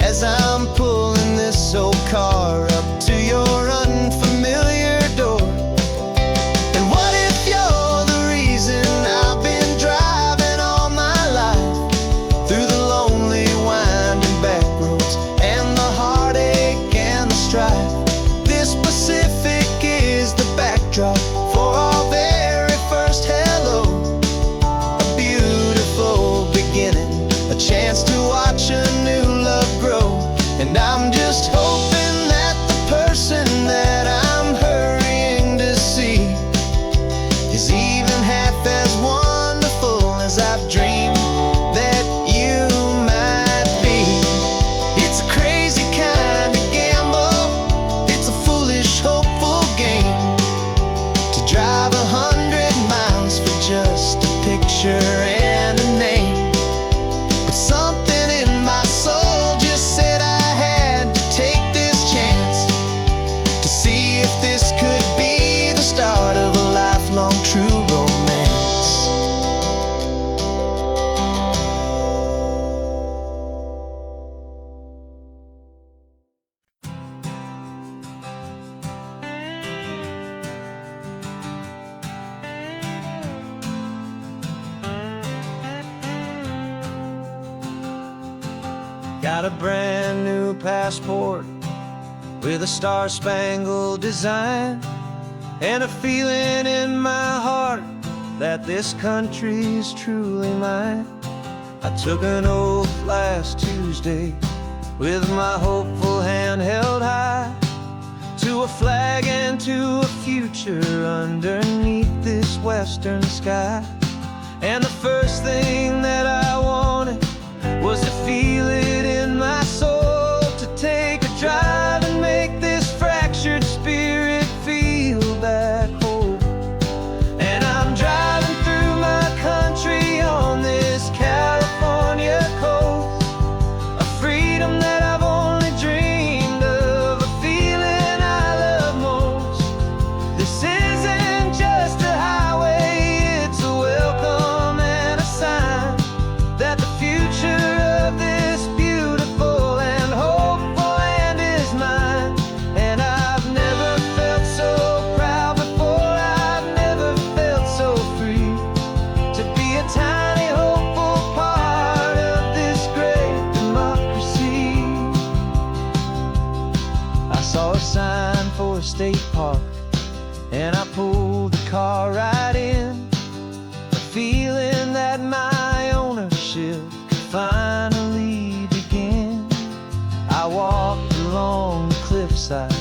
A: as I'm pulling this old car up to your unfamiliar door. And what if you're the reason I've been driving all my life, through the lonely winding back roads and the heartache and the strife? This Pacific is the backdrop for our very first hello, a beautiful beginning, a chance to watch a new love grow. And I'm just hoping that the person that I'm hurrying to see is even half as wonderful as I've dreamed that you might be. It's a crazy kind of gamble, it's a foolish, hopeful game, to drive 100 miles for just a picture and a name. But something in my soul just said I had to take this chance, to see if this could be the start of a lifelong true romance. Got a brand new passport with a star-spangled design, and a feeling in my heart that this country's truly mine. I took an oath last Tuesday with my hopeful hand held high, to a flag and to a future underneath this western sky. And the first thing that I wanted was to feel it in my soul, to take a drive and make this fractured spirit feel back home. And I'm driving through my country on this California coast, a freedom that I've only dreamed of, a feeling I love most. This isn't just a highway, it's a welcome and a sign that the future of this beautiful and hopeful land is mine. And I've never felt so proud before, I've never felt so free, to be a tiny hopeful part of this great democracy. I saw a sign for a state park, and I pulled the car right in, a feeling that my ownership could finally begin. I walked along the cliffside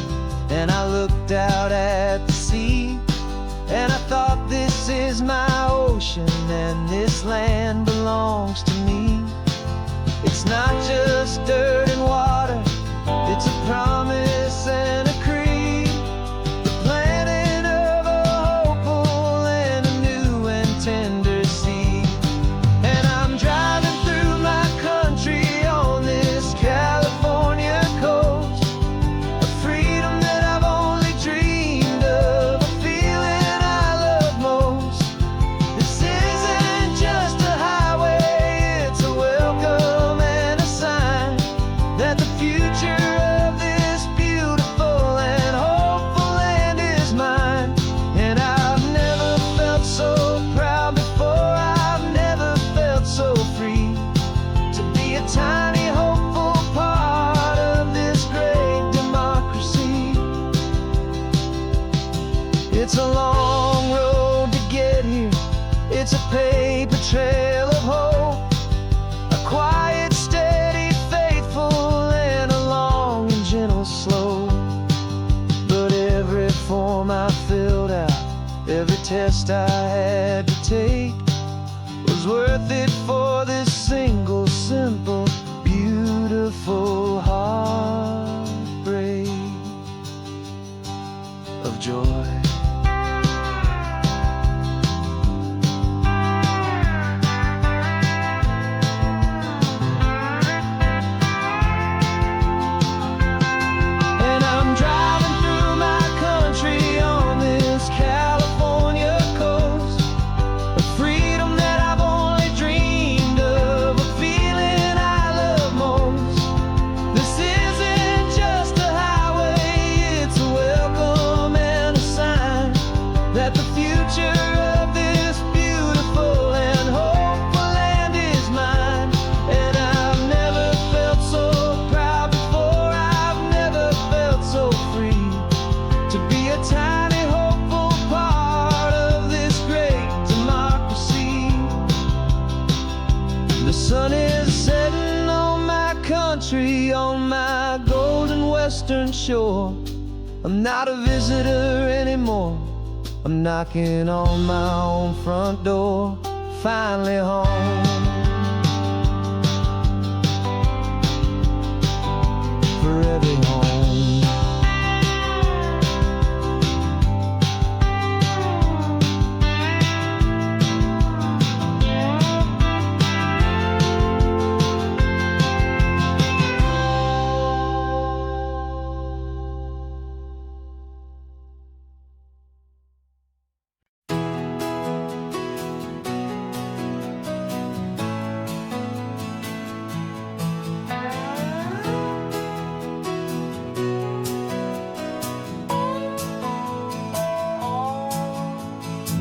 A: and I looked out at the sea, and I thought, this is my ocean and this land belongs to me. It's not just dirt and water, it's a promise and a creed. Every test I had to take was worth it for this single, simple, beautiful heartbreak of joy. And I'm driving through my country on this California coast, a freedom that I've only dreamed of, a feeling I love most. This isn't just a highway, it's a welcome and a sign that the future of this beautiful and hopeful land is mine. And I've never felt so proud before, I've never felt so free to be a tiny hopeful part of this great democracy. The sun is setting on my country, on my golden western shore. I'm not a visitor anymore, I'm knocking on my own front door, finally home. For every home.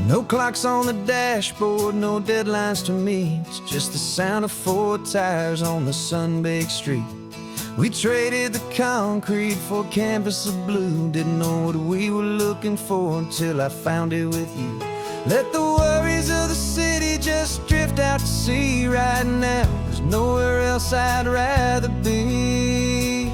A: No clocks on the dashboard, no deadlines to meet, just the sound of 4 tires on the sun-baked street. We traded the concrete for a canvas of blue, didn't know what we were looking for until I found it with you. Let the worries of the city just drift out to sea right now. There's nowhere else I'd rather be,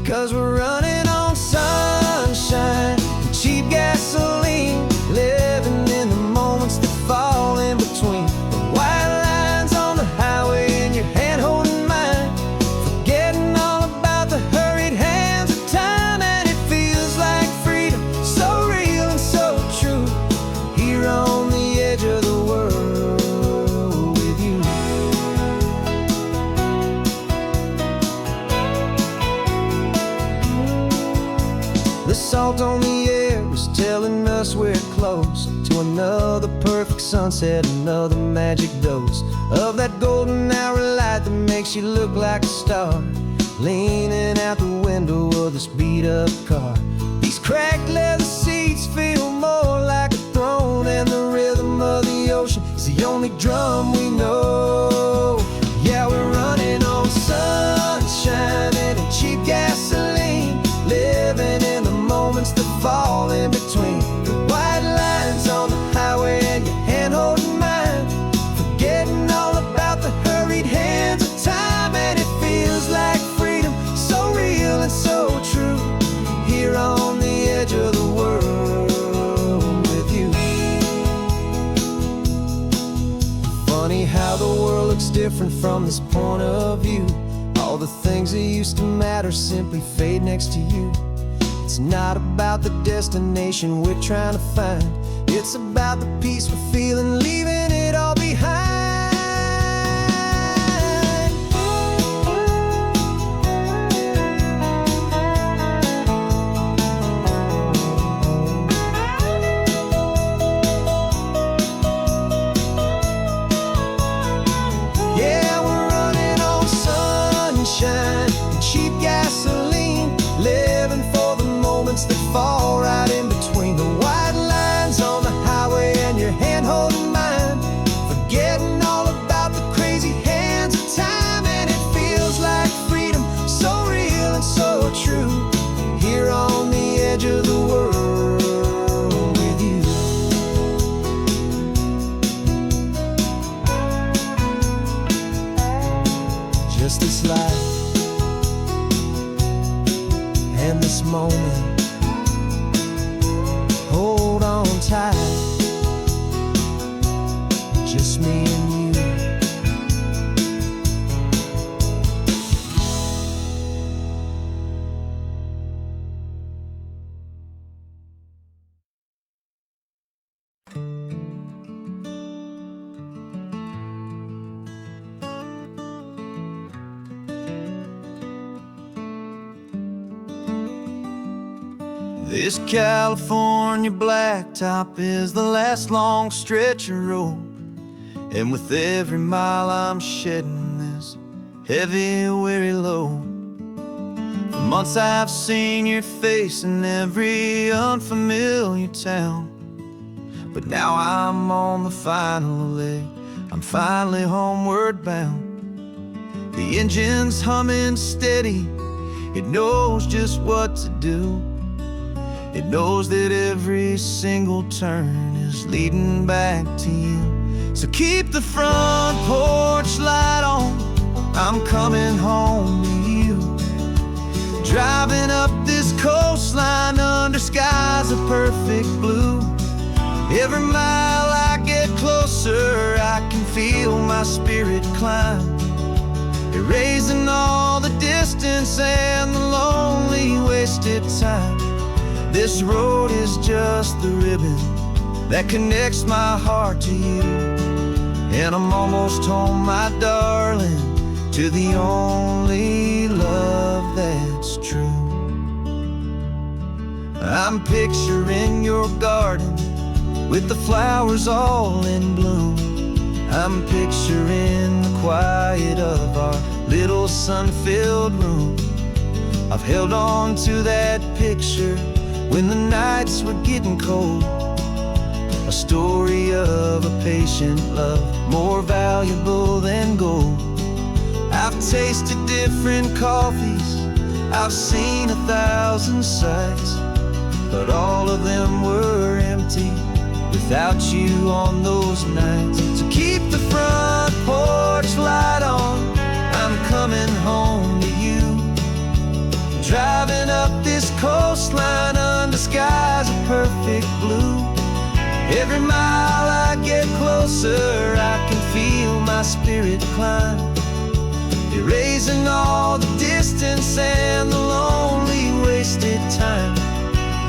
A: 'cause we're running on sunshine and cheap gasoline, living in the moments that fall in between the white lines on the highway and your hand holding mine, forgetting all about the hurried hands of time. And it feels like freedom, so real and so true, here on the edge of the world with you. The salt on the air was telling us we're close to another perfect sunset, another magic dose of that golden hour light that makes you look like a star, leaning out the window of this beat-up car. These cracked leather seats feel more like a throne, and the rhythm of the ocean is the only drum we know. Yeah, we're running on sunshine and cheap gasoline, living in the moments that fall in between the white lines on the highway and your hand holding mine, forgetting all about the hurried hands of time. And it feels like freedom, so real and so true, here on the edge of the world with you. Funny how the world looks different from this point of view. All the things that used to matter simply fade next to you. It's not about the destination we're trying to find, it's about the peace we're feeling, leaving it all behind. Yeah, we're running on sunshine and cheap gasoline, living for the moments that fall right in between the white lines on the highway and your hand holding mine, forgetting all about the crazy hands of time. And it feels like freedom, so real and so true, here on the edge of the world with you. Just this life and this moment, hold on tight. just me and you. This California blacktop is the last long stretch of road, and with every mile I'm shedding this heavy, weary load. For months I've seen your face in every unfamiliar town, but now I'm on the final leg, I'm finally homeward bound. The engine's humming steady, it knows just what to do. It knows that every single turn is leading back to you. So keep the front porch light on, I'm coming home to you. Driving up this coastline under skies of perfect blue. Every mile I get closer, I can feel my spirit climb, erasing all the distance and the lonely wasted time. This road is just the ribbon that connects my heart to you, and I'm almost home, my darling, to the only love that's true. I'm picturing your garden with the flowers all in bloom. I'm picturing the quiet of our little sun-filled room. I've held on to that picture when the nights were getting cold, a story of a patient love, more valuable than gold. I've tasted different coffees, I've seen 1,000 sights, but all of them were empty without you on those nights. So keep the front porch light on, I'm coming home to you. Driving up this coastline under skies of perfect blue. Every mile I get closer, I can feel my spirit climb, erasing all the distance and the lonely wasted time.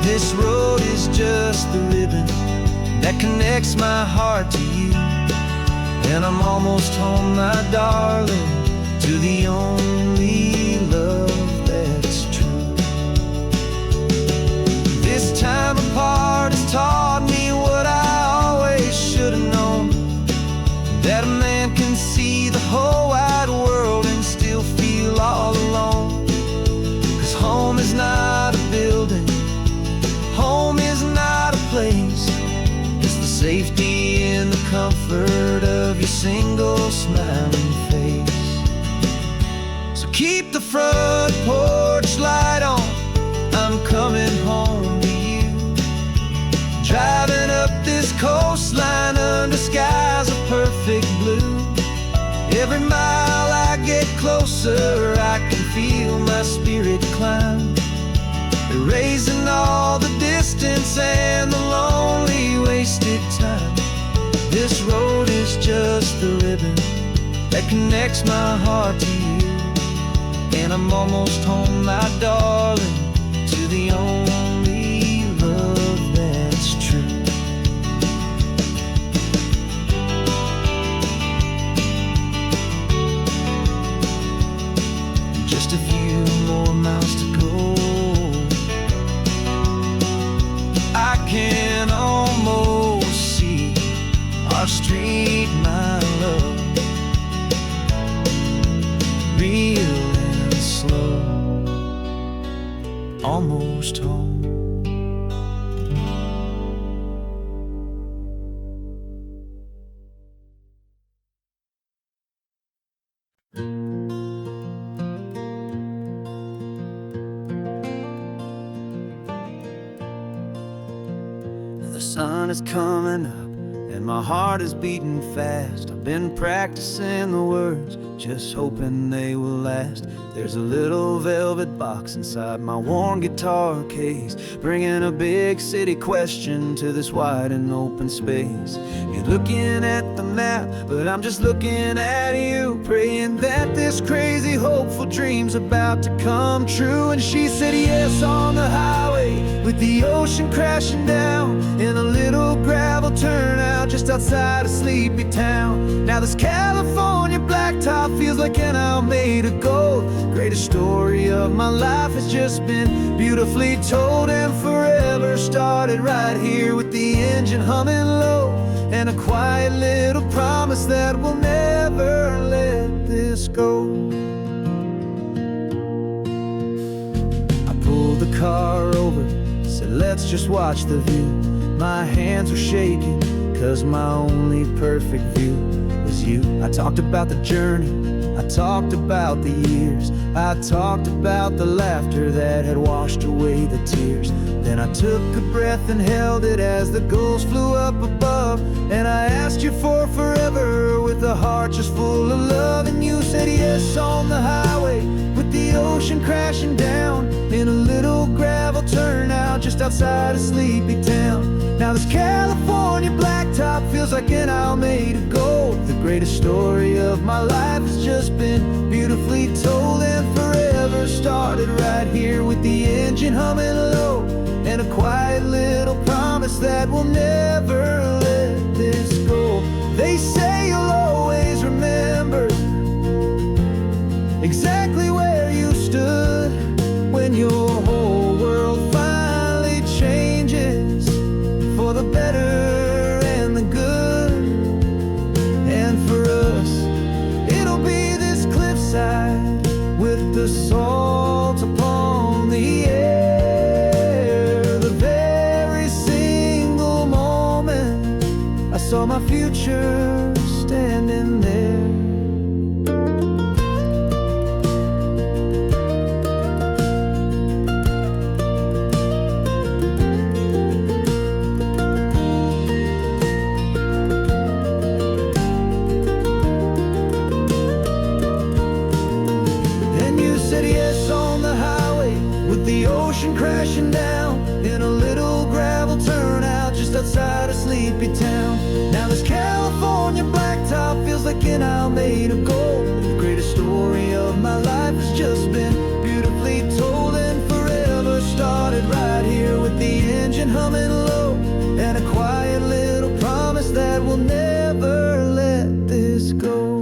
A: This road is just the ribbon that connects my heart to you, and I'm almost home, my darling, to the only love that's true. This time apart has taught me what I always should have known, that a man can see the whole wide world and still feel all alone. 'Cause home is not a building, home is not a place, it's the safety and the comfort of your single smiling face. So keep the front porch light on, I'm coming home to you. Driving up this coastline under skies of perfect blue. Every mile I get closer, I can feel my spirit climb, erasing all the distance and the lonely wasted time. This road is just the ribbon that connects my heart to you, and I'm almost home, my darling, to the only love that's true. Just a few more miles to go, I can almost see our street, my love, real and slow, almost home. The sun is coming up and and my heart is beating fast. I've been practicing the words, just hoping they will last. There's a little velvet box inside my worn guitar case, bringing a big city question to this wide and open space. You're looking at the map, but I'm just looking at you, praying that this crazy hopeful dream's about to come true. And she said yes on the highway, with the ocean crashing down, in a little gravel turnout just outside of Sleepy Town. Now this California blacktop feels like an Alameda Gold. Greatest story of my life has just been beautifully told, and forever started right here with the engine humming low, and a quiet little promise that we'll never let this go. I pulled the car over, said let's just watch the view. My hands were shaking, cause my only perfect view was you. I talked about the journey, I talked about the years, I talked about the laughter that had washed away the tears. Then I took a breath and held it as the gulls flew up above, and I asked you for forever with a heart just full of love. And you said yes on the highway, with the ocean crashing down, in a little gravel turnout just outside of Sleepy Town. Now this California blacktop feels like an Alameda Gold. The greatest story of my life has just been beautifully told, and forever started right here with the engine humming low, and a quiet little promise that we'll never let this go. They say you'll always remember exactly where you stood when your whole world finally changes for the better and the good. And for us, it'll be this cliffside with the salt upon the air. The very single moment I saw my future standing there. The ocean crashing down, in a little gravel turnout just outside of Sleepy Town. Now this California blacktop feels like an Alameda Gold. The greatest story of my life has just been beautifully told, and forever started right here with the engine humming low, and a quiet little promise that we'll never let this go.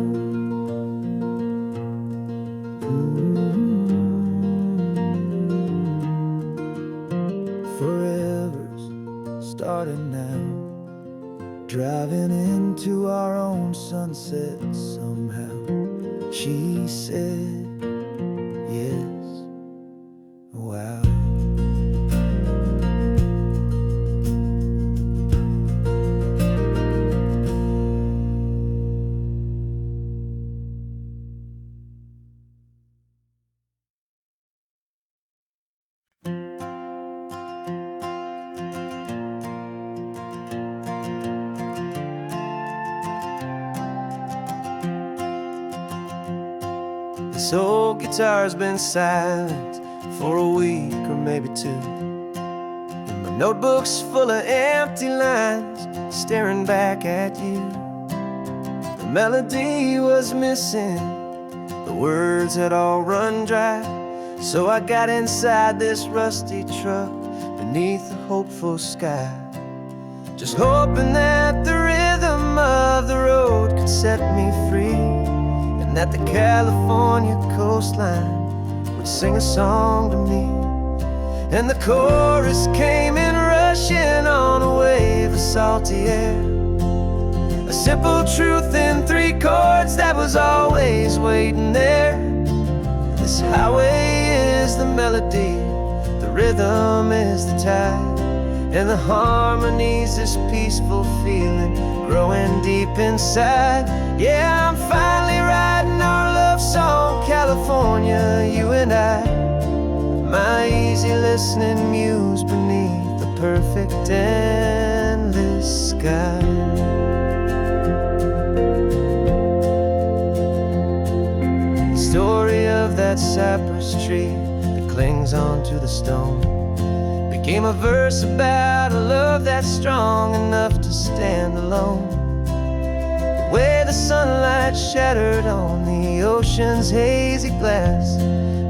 A: Starting now, driving into our own sunset somehow. She said yes, wow. This old guitar's been silent for a week or maybe two, and my notebook's full of empty lines staring back at you. The melody was missing, the words had all run dry, so I got inside this rusty truck beneath the hopeful sky, just hoping that the rhythm of the road could set me free, and that the California coastline would sing a song to me. And the chorus came in rushing on a wave of salty air, a simple truth in 3 chords that was always waiting there. This highway is the melody, the rhythm is the tide, and the harmony's this peaceful feeling growing deep inside. Yeah, I'm finally writing our love song, California, you and I, my easy listening muse beneath the perfect endless sky. that cypress tree that clings onto the stone became a verse about a love that's strong enough to stand alone. Where the sunlight shattered on the ocean's hazy glass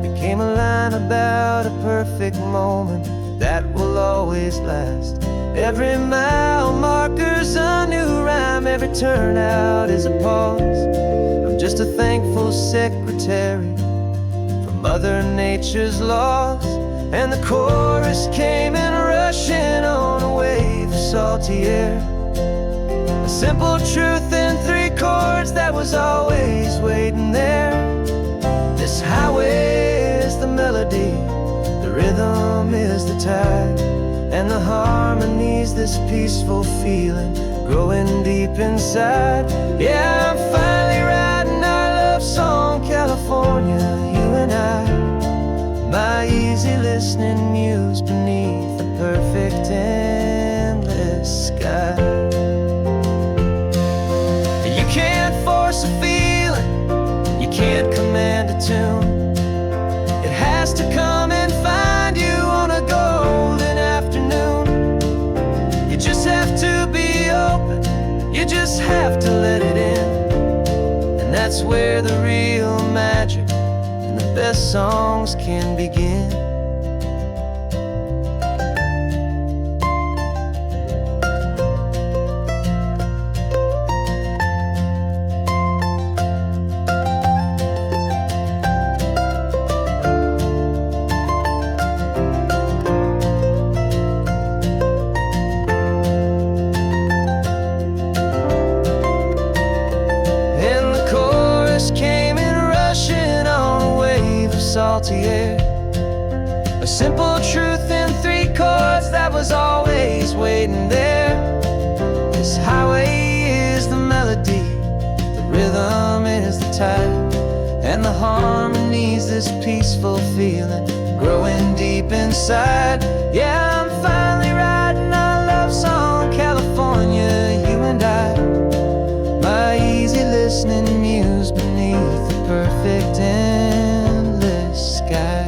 A: became a line about a perfect moment that will always last. Every mile marker's a new rhyme, every turnout is a pause. I'm just a thankful secretary for Mother Nature's laws. And the chorus came in rushing on a wave of salty air. A simple truth in 3 chords that was always waiting there. This highway is the melody, the rhythm is the tide, and the harmony's this peaceful feeling growing deep inside. Yeah, I'm finally writing our love song, California, you and I. My easy listening muse beneath the perfect endless sky. You can't force a feeling, you can't command a tune. It has to come and find you on a golden afternoon. You just have to be open, you just have to let it in. And that's where the real magic and the best songs can begin. Salty air, a simple truth in 3 chords that was always waiting there. This highway is the melody, the rhythm is the tide, and the harmony's this peaceful feeling growing deep inside. Yeah, I'm finally writing our love song, California, you and I. My easy listening muse beneath the perfect sky.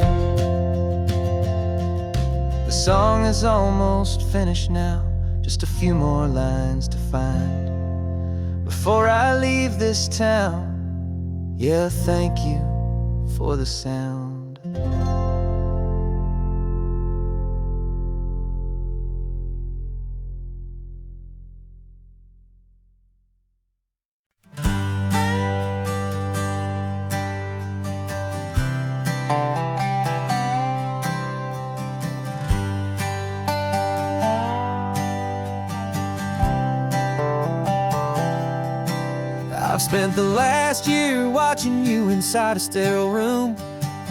A: The song is almost finished now, just a few more lines to find before I leave this town. Yeah, thank you for the sound. I've spent the last year watching you inside a sterile room,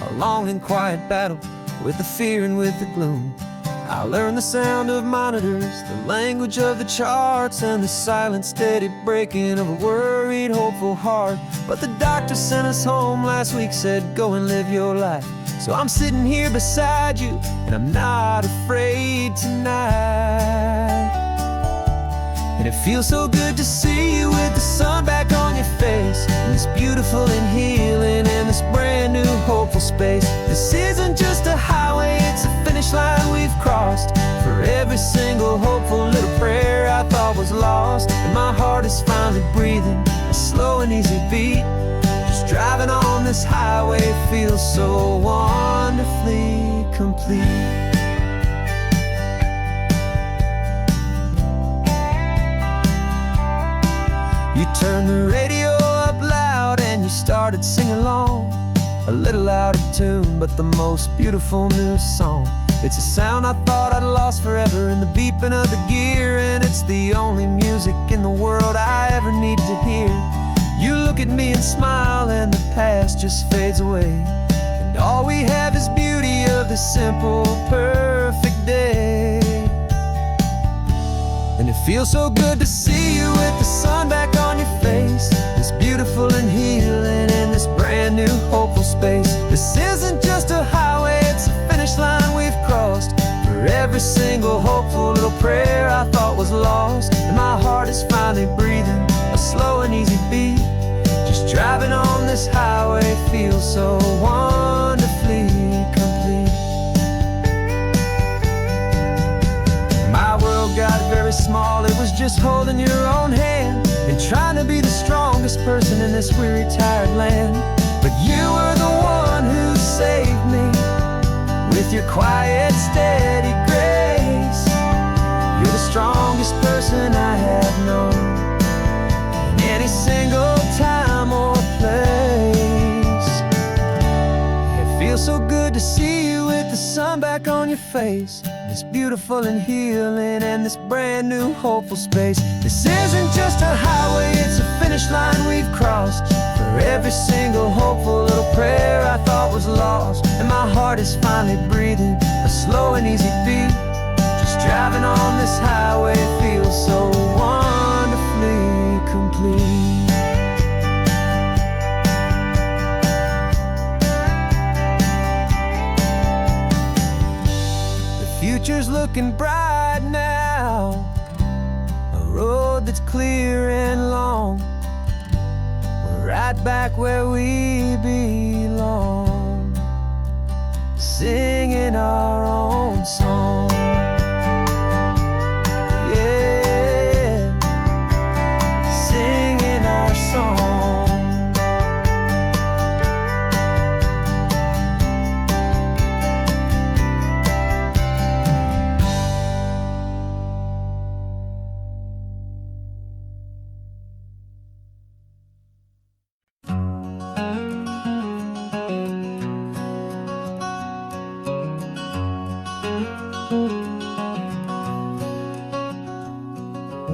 A: a long and quiet battle with the fear and with the gloom. I learned the sound of monitors, the language of the charts, and the silent steady breaking of a worried, hopeful heart. But the doctor sent us home last week, said go and live your life. So I'm sitting here beside you, and I'm not afraid tonight. And it feels so good to see you with the sun back on your face, and this beautiful and healing in this brand new hopeful space. This isn't just a highway, it's a finish line we've crossed. For every single hopeful little prayer I thought was lost, and my heart is finally breathing a slow and easy beat. Just driving on this highway feels so wonderfully complete. You turned the radio up loud and you started singing along, a little out of tune, but the most beautiful new song. It's a sound I thought I'd lost forever in the beeping of the gear, and it's the only music in the world I ever need to hear. You look at me and smile, and the past just fades away, and all we have is beauty of this simple, perfect day. And it feels so good to see you with the sun back on your face, this beautiful and healing in this brand new hopeful space. This isn't just a highway, it's a finish line we've crossed. For every single hopeful little prayer I thought was lost, and my heart is finally breathing a slow and easy beat. Just Driving on this highway feels so wonderfully complete. My world got very small, it was just holding your own hand and trying to be the strongest person in this weary, tired land. But you were the one who saved me with your quiet, steady grace. You're the strongest person I have known in any single time or place. It feels so good to see you with the sun back on your face. This beautiful and healing and this brand new hopeful space. This isn't just a highway, it's a finish line we've crossed. For every single hopeful little prayer I thought was lost, and my heart is finally breathing a slow and easy beat. Just driving on this highway feels so wonderfully complete. Future's looking bright now, a road that's clear and long. We're right back where we belong, singing our own song. Yeah, singing our song.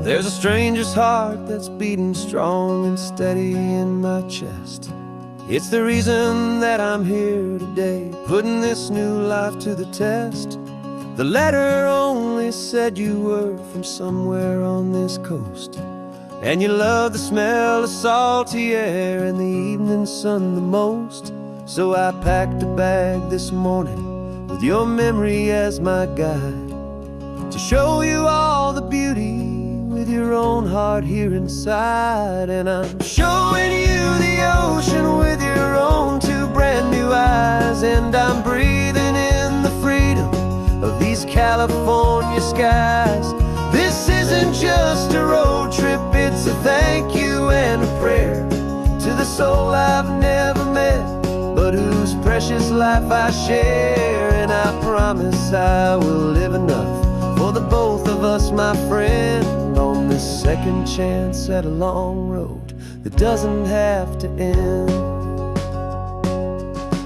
A: There's a stranger's heart that's beating strong and steady in my chest. It's the reason that I'm here today, putting this new life to the test. The letter only said you were from somewhere on this coast, and you love the smell of salty air and the evening sun the most. So I packed a bag this morning with your memory as my guide, to show you all the beauty with your own heart here inside. And I'm showing you the ocean with your own two brand new eyes, and I'm breathing in the freedom of these California skies. This isn't just a road trip, it's a thank you and a prayer to the soul I've never met, but whose precious life I share. And I promise I will live enough for the both of us, my friend, on this second chance at a long road that doesn't have to end.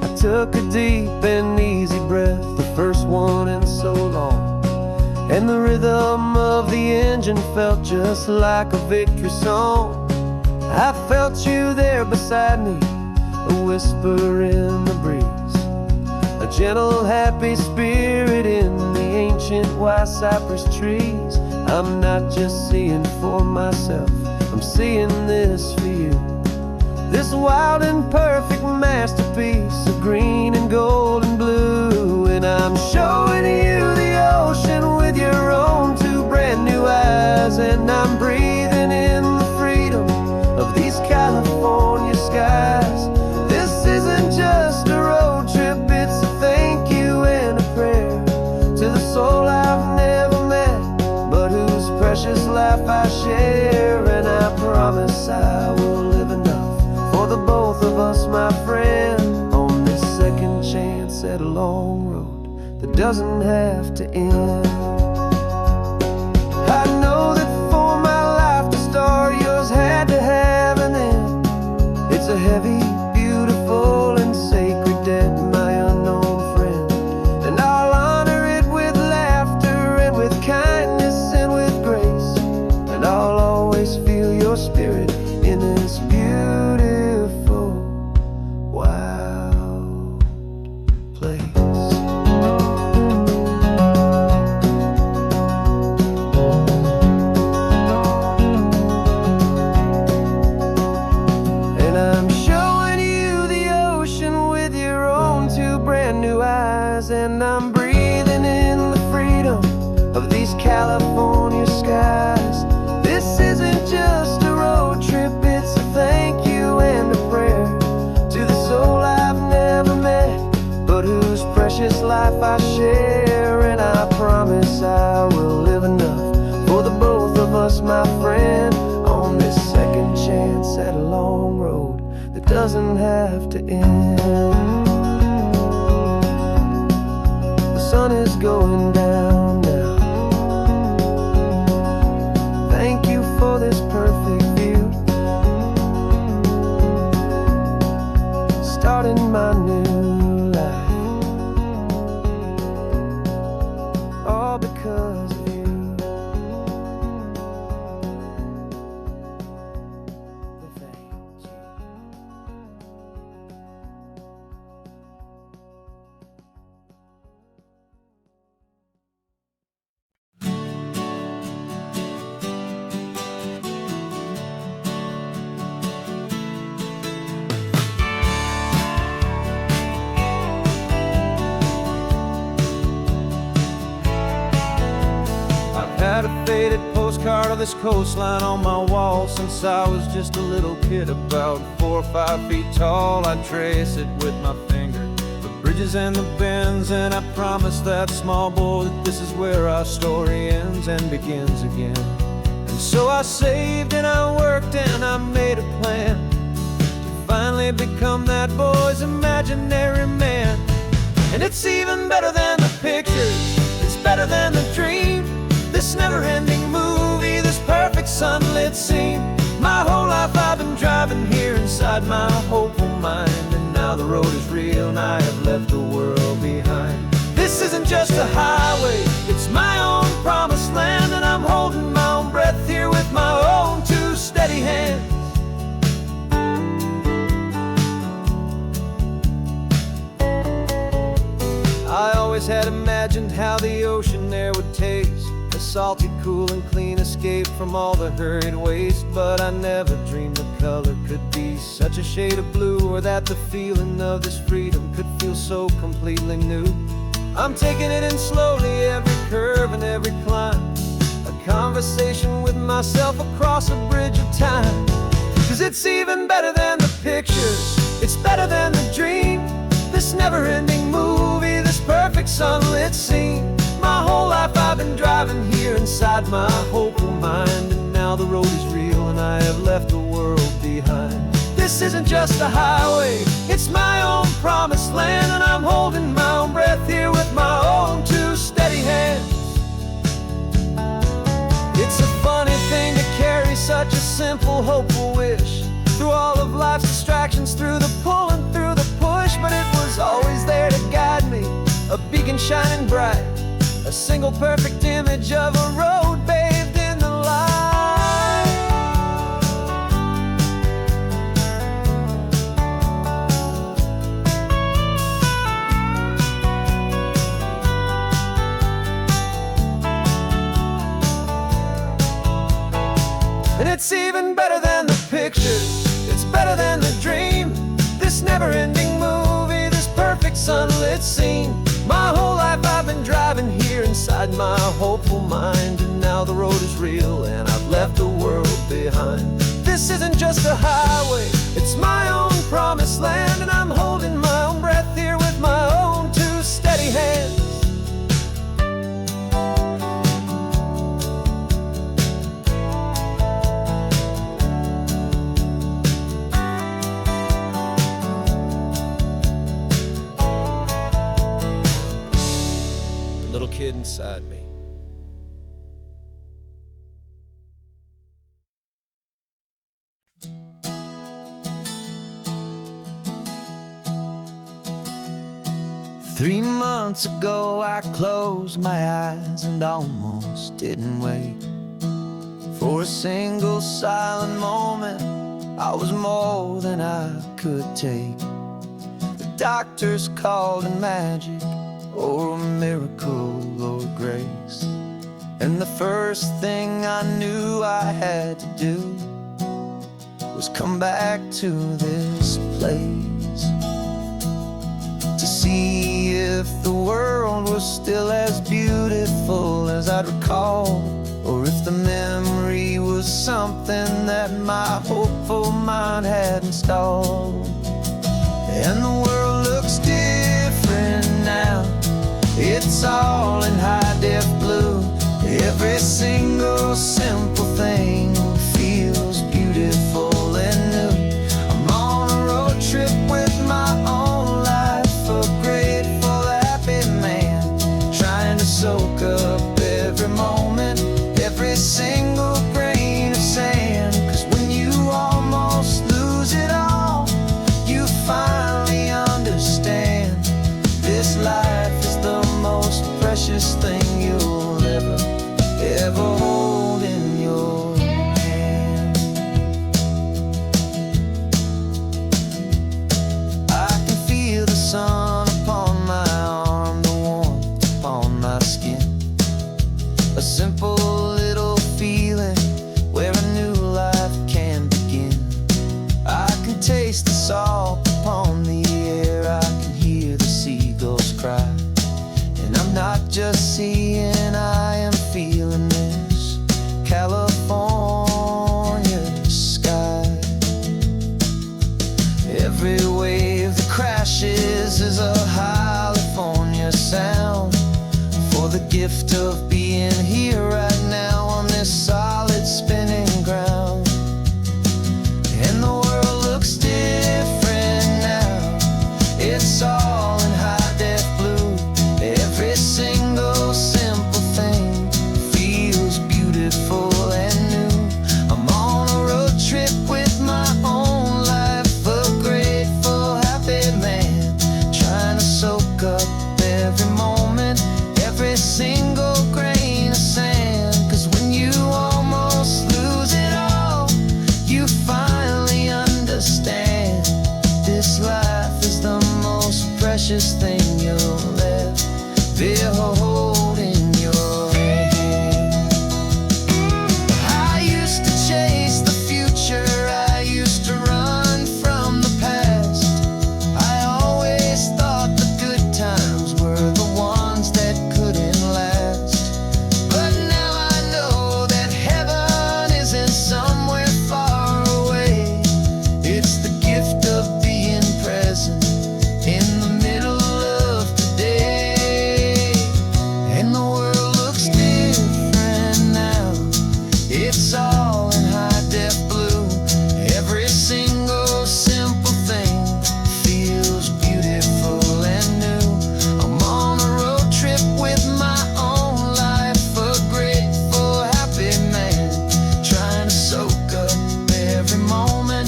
A: I took a deep and easy breath, the first one in so long, and the rhythm of the engine felt just like a victory song. I felt you there beside me, a whisper in the breeze, a gentle happy spirit in the ancient white cypress trees. I'm not just seeing for myself, I'm seeing this for you. This wild and perfect masterpiece of green and gold and blue. And I'm showing you the ocean with your own two brand new eyes, and I'm breathing in the freedom of these California skies. This isn't just a road trip, it's a thank you and a prayer to the soul I've never met, but whose precious life I share. And I promise I will live enough for the both of us, my friend, on this second chance at a long road that doesn't have to end. I know that for my life to start, yours had to have an end. It's a heavy, beautiful, and sacred debt, my unknown friend, and I'll honor it with laughter and with kindness and with grace, and I'll always feel your spirit in this beautiful, wild place. And I'm showing you the ocean with your own two brand new eyes, and I'm breathing in the freedom of these California skies. This isn't just a road trip, it's a thank you and a precious life I share, and I promise I will live enough for the both of us, my friend, on this second chance at a long road that doesn't have to end. The sun is going down now. Thank you for this perfect view, starting my new life, all because of you. Thank you. Had a faded postcard of this coastline on my wall since I was just a little kid, about 4 or 5 feet tall. I trace it with my finger, the bridges and the bends, and I promise that small boy that this is where our story ends and begins again. And so I saved and I worked and I made a plan to finally become that boy's imaginary man. And it's even better than the pictures, it's better than the dream, this never-ending movie, this perfect sunlit scene. My whole life I've been driving here inside my hopeful mind, and now the road is real and I have left the world behind. This isn't just a highway, it's my own promised land, and I'm holding my own breath here with my own 2 steady hands. I always had imagined how the ocean there would taste, a salty, cool and clean escape from all the hurried waste. But I never dreamed the color could be such a shade of blue, or that the feeling of this freedom could feel so completely new. I'm taking it in slowly, every curve and every climb, a conversation with myself across a bridge of time. 'Cause it's even better than the pictures, it's better than the dream, this never-ending movie, this perfect sunlit scene. My whole life I've been driving here inside my hopeful mind, and now the road is real and I have left the world behind. This isn't just a highway, it's my own promised land, and I'm holding my own breath here with my own 2 steady hands. It's a funny thing to carry such a simple, hopeful wish through all of life's distractions, through the pull and through the push, but it was always there to guide me, a beacon shining bright, a single perfect image of a road bathed in the light. And it's even better than the pictures, it's better than the dream, this never-ending movie, this perfect sunlit scene. My whole life I've been driving here inside my hopeful mind, and now the road is real and I've left the world behind. This isn't just a highway, it's my own promised land, and I'm holding my own breath here with my own 2 steady hands. Little kid inside me. Three months ago I closed my eyes and almost didn't wait for a single silent moment. I was more than I could take. The doctors called it magic, or a miracle, or grace. And the first thing I knew I had to do was come back to this place, to see if the world was still as beautiful as I'd recall, or if the memory was something that my hopeful mind had installed. And the world looks different now, It's all in high def blue. Every single simple thing feels beautiful and new. I'm on a road trip with my own life, a grateful, happy man, trying to soak up every moment, every single grain of sand. 'Cause when you almost lose it all, you finally understand this life is the most precious thing you'll ever hold in your hand. I can feel the sun upon my arm, the warmth upon my skin, a simple little feeling where a new life can begin. I can taste the salt upon the air, I can hear the seagulls cry, and I'm not just seeing, I am feeling this California sky. Every wave that crashes is a California sound, for the gift of being here right now on this solid spinning ground. And the world looks different now. It's all in high def blue. Every single simple thing feels beautiful and new. I'm on a road trip with my own life, a grateful, happy man, trying to soak up every moment, every single grain of sand. 'Cause when you almost lose it all, you finally understand this life is the most precious thing you'll ever hold in your hand. I used to chase the future, I used to run from the past. I always thought the good times were the ones that couldn't last. But now I know that heaven isn't somewhere far away. It's the gift of being present in the middle of today. And the world looks different now. It's all in high def blue. Every single simple thing feels beautiful and new. I'm on a road trip with my own life, a grateful, happy man, trying to soak up every moment,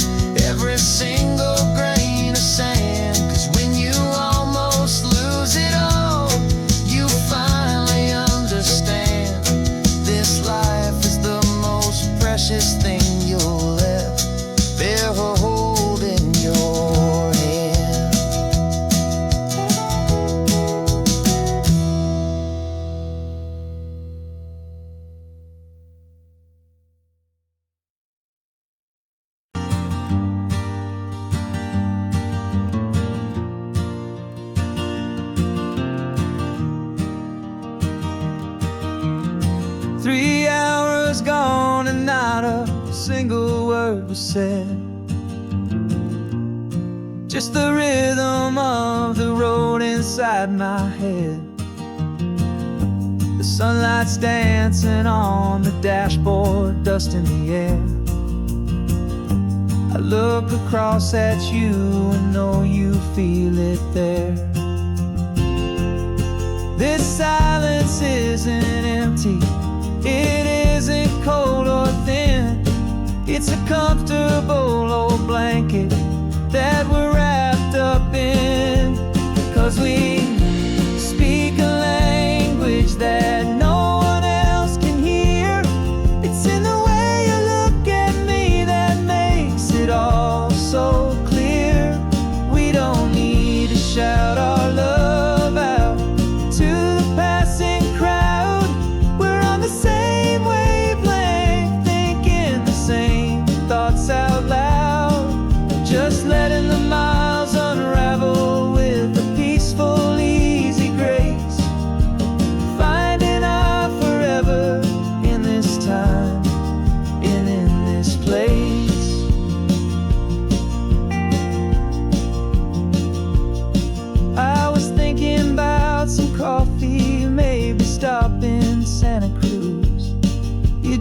A: every single grain of sand. 'Cause when you almost lose it all, you finally understand this life is the most precious thing you'll ever hold in your hand. Three hours gone and not a single word was said. Just the rhythm of the road inside my head. The sunlight's dancing on the dashboard, dust in the air. I look across at you and know you feel it there. This silence isn't empty, it isn't cold or thin. It's a comfortable old blanket that we're wrapped up in. 'Cause we speak a language that no one else can hear. It's in the way you look at me that makes it all so clear. We don't need to shout our love out to the passing crowd. We're on the same wavelength, thinking the same thoughts out loud.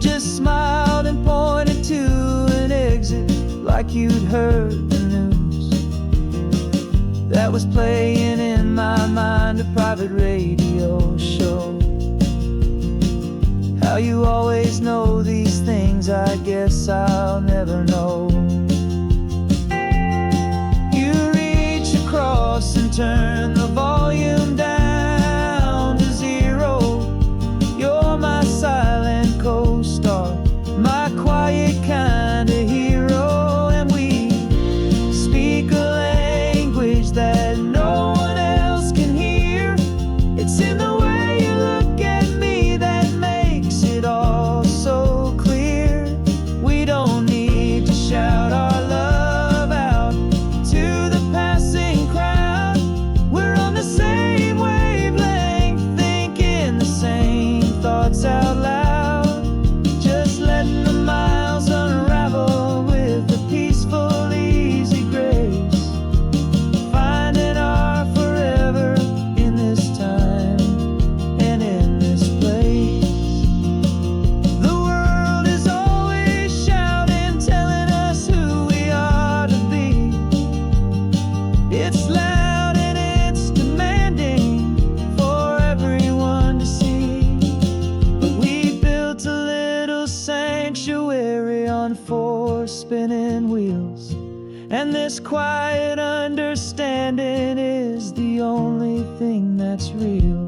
A: just smiled and pointed to an exit, like you'd heard the news that was playing in my mind, a private radio show. How you always know these things, I guess I'll never know. You reach across and turn the volume down to 0. You're my silent co-star, my quiet kind of hero. And we speak a language that no one else can hear. It's in the way you look at me that makes it all so clear. We don't need to shout our love out to the passing crowd. We're on the same wavelength, thinking the same thoughts out loud. Just letting the miles unravel with a peaceful, easy grace. Finding our forever in this time and in this place. The world is always shouting, telling us who we are to be. It's loud and it's demanding for everyone to see. But we built a little sanctuary on 4 spinning wheels, and this quiet understanding is the only thing that's real.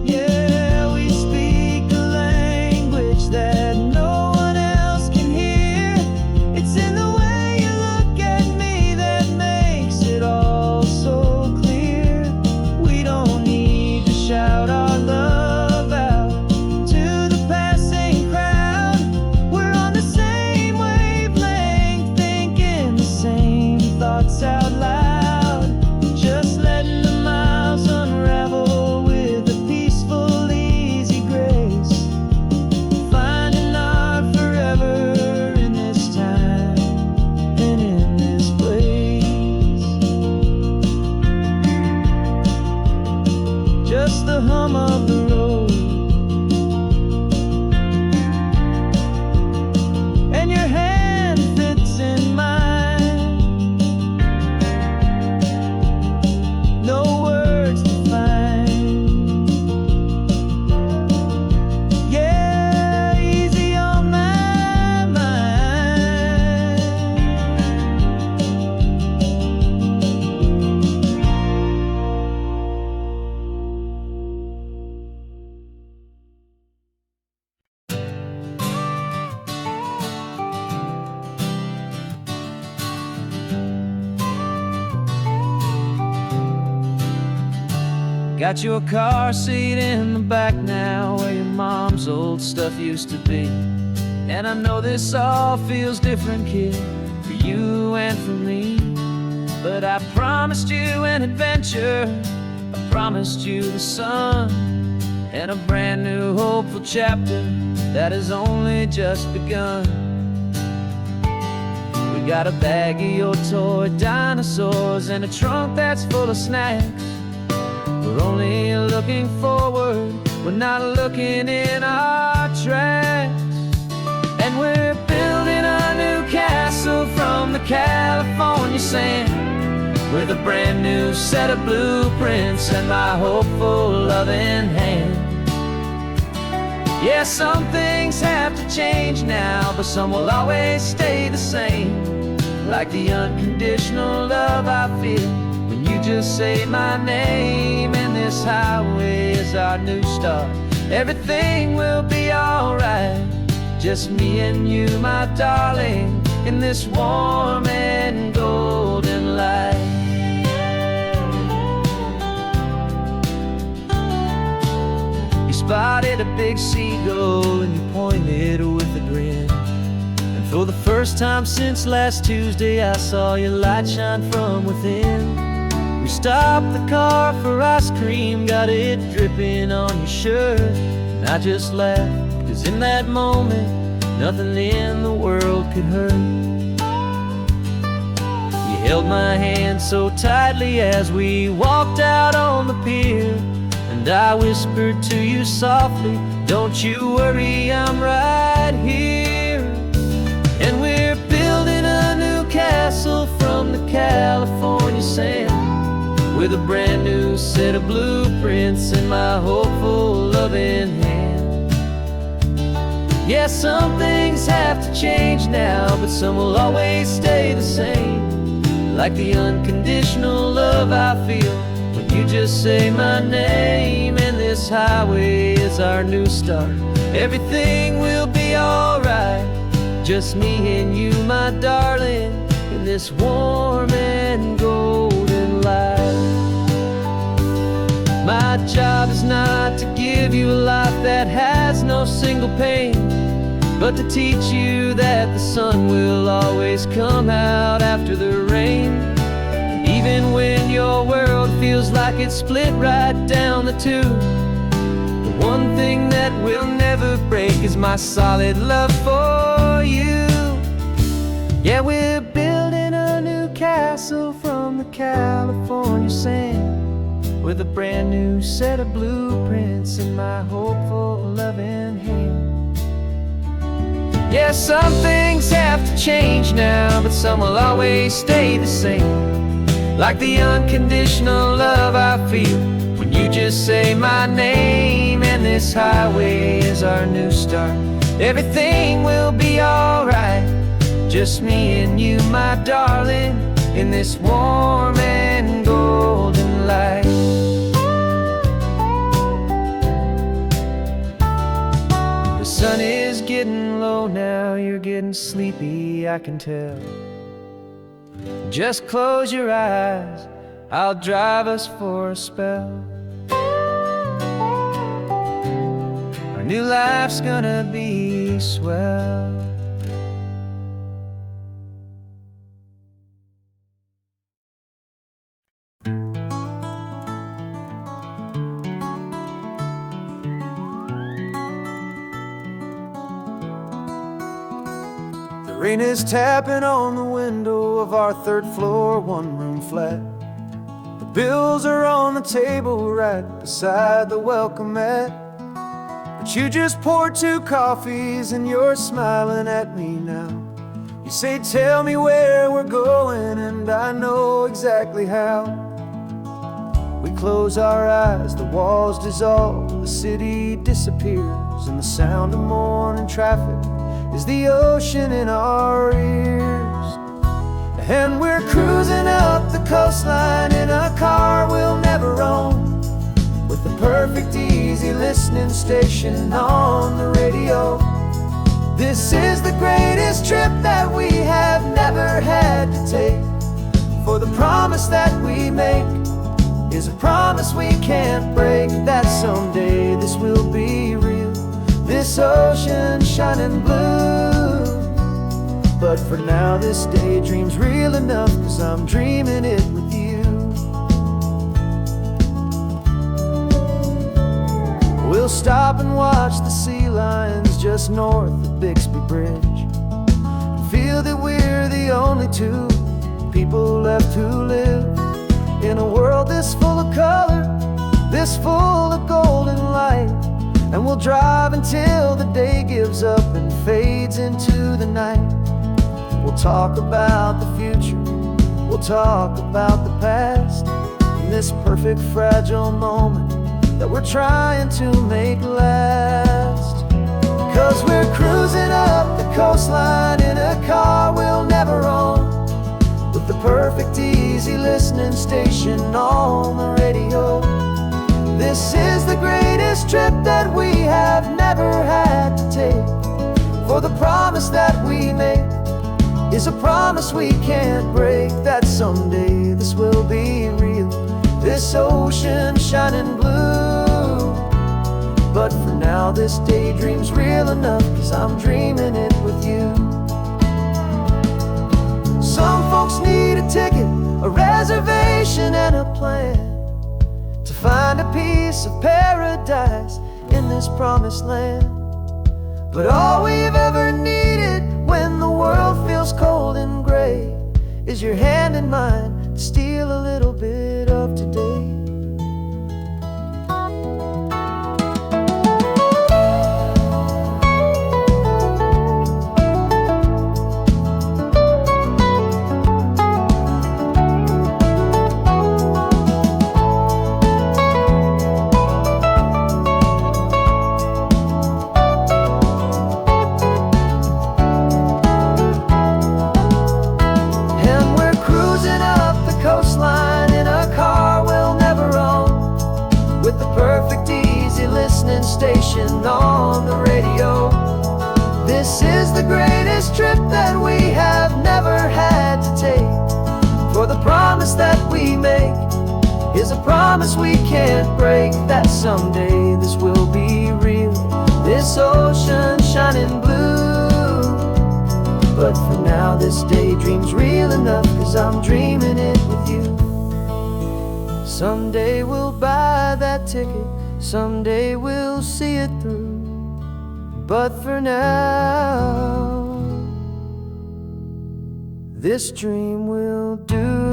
A: Yeah, we speak a language that no one else can hear. It's in the way you look at me that makes it all so clear. We don't need to shout our love out to the passing crowd. We're on the same wavelength, thinking the same thoughts out loud. Just letting the miles unravel with a peaceful, easy grace. Finding our forever in this time and in this place. Just the hum of the road and your hand fits in mine. No words to find. Yeah, easy on my mind. Got your car seat in the back now, where your mom's old stuff used to be. And I know this all feels different, kid, for you and for me. But I promised you an adventure, I promised you the sun, and a brand new hopeful chapter that has only just begun. We got a bag of your toy dinosaurs and a trunk that's full of snacks. We're only looking forward, we're not looking in our tracks. And we're building a new castle from the California sand, with a brand new set of blueprints and my hopeful loving hand. Yeah, some things have to change now, but some will always stay the same. Like the unconditional love I feel when you just say my name. And this highway is our new start, everything will be alright. Just me and you, my darling, in this warm and golden light. You spotted a big seagull and you pointed with a grin. And for the first time since last Tuesday, I saw your light shine from within. We stopped the car for ice cream, got it dripping on your shirt. And I just laughed, 'cause in that moment, nothing in the world could hurt. You held my hand so tightly as we walked out on the pier, and And I whispered to you softly, don't you worry, I'm right here. And we're building a new castle from the California sand, with a brand new set of blueprints in my hopeful, loving hand. Yeah, some things have to change now, but some will always stay the same, like the unconditional love I feel when you just say my name. And this highway is our new start. Everything will be alright, just me and you, my darling, in this warm and golden light. My job is not to give you a life that has no single pain, but to teach you that the sun will always come out after the rain. Even when your world feels like it's split right down the two, the one thing that will never break is my solid love for you. Yeah, we're building a new castle from the California sand, with a brand new set of blueprints in my hopeful, loving hand. Yeah, some things have to change now, but some will always stay the same, like the unconditional love I feel when you just say my name. And this highway is our new start. Everything will be alright, just me and you, my darling, in this warm and golden light. The sun is getting low now, you're getting sleepy, I can tell. Just close your eyes, I'll drive us for a spell. Our new life's gonna be swell. The rain is tapping on the window of our third floor, one-room flat. The bills are on the table right beside the welcome mat. But you just poured 2 coffees and you're smiling at me now. You say, tell me where we're going, and I know exactly how. We close our eyes, the walls dissolve, the city disappears, and the sound of morning traffic is the ocean in our ears. And we're cruising up the coastline in a car we'll never own, with the perfect easy listening station on the radio. This is the greatest trip that we have never had to take, for the promise that we make is a promise we can't break, that someday this will be real, this ocean shining blue. But for now this daydream's real enough, 'cause I'm dreaming it with you. We'll stop and watch the sea lions just north of Bixby Bridge, feel that we're the only 2 people left who live in a world this full of color, this full of golden light. And we'll drive until the day gives up and fades into the night. We'll talk about the future, we'll talk about the past, in this perfect fragile moment that we're trying to make last. 'Cause we're cruising up the coastline in a car we'll never own, with the perfect easy listening station on the radio. This is the greatest trip that we have never had to take, for the promise that we make is a promise we can't break, that someday this will be real, this ocean shining blue. But for now this daydream's real enough, 'cause I'm dreaming it with you. Some folks need a ticket, a reservation and a plan, to find a piece of paradise in this promised land. But all we've ever needed when the world feels cold and gray is your hand in mine to steal a little bit of today. is a promise we can't break, that someday this will be real, this ocean shining blue. But for now this daydream's real enough, 'cause I'm dreaming it with you. Someday we'll buy that ticket, someday we'll see it through. But for now, this dream will do.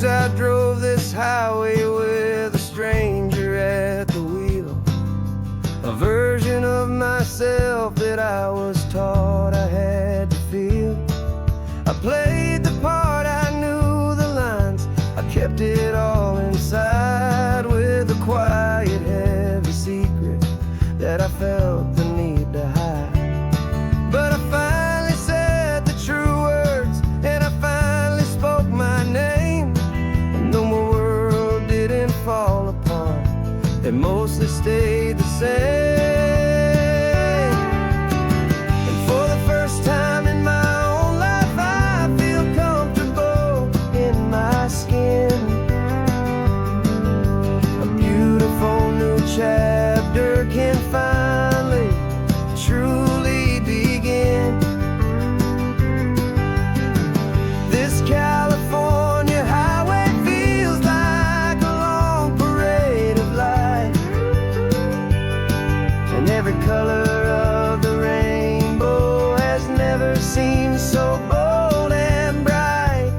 A: I drove this highway with a stranger at the wheel, a version of myself that I was taught I had to feel. I played the part, I knew the lines, I kept it all inside, with a quiet, heavy secret that I felt the need to hide. But I finally said the true words, and I finally spoke my name. Fall apart, it mostly stayed the same. And for the first time in my own life, I feel comfortable in my skin. A beautiful new chapter can finally, truly begin. This California highway feels like a long parade of light, and every color of the rainbow has never seemed so bold and bright.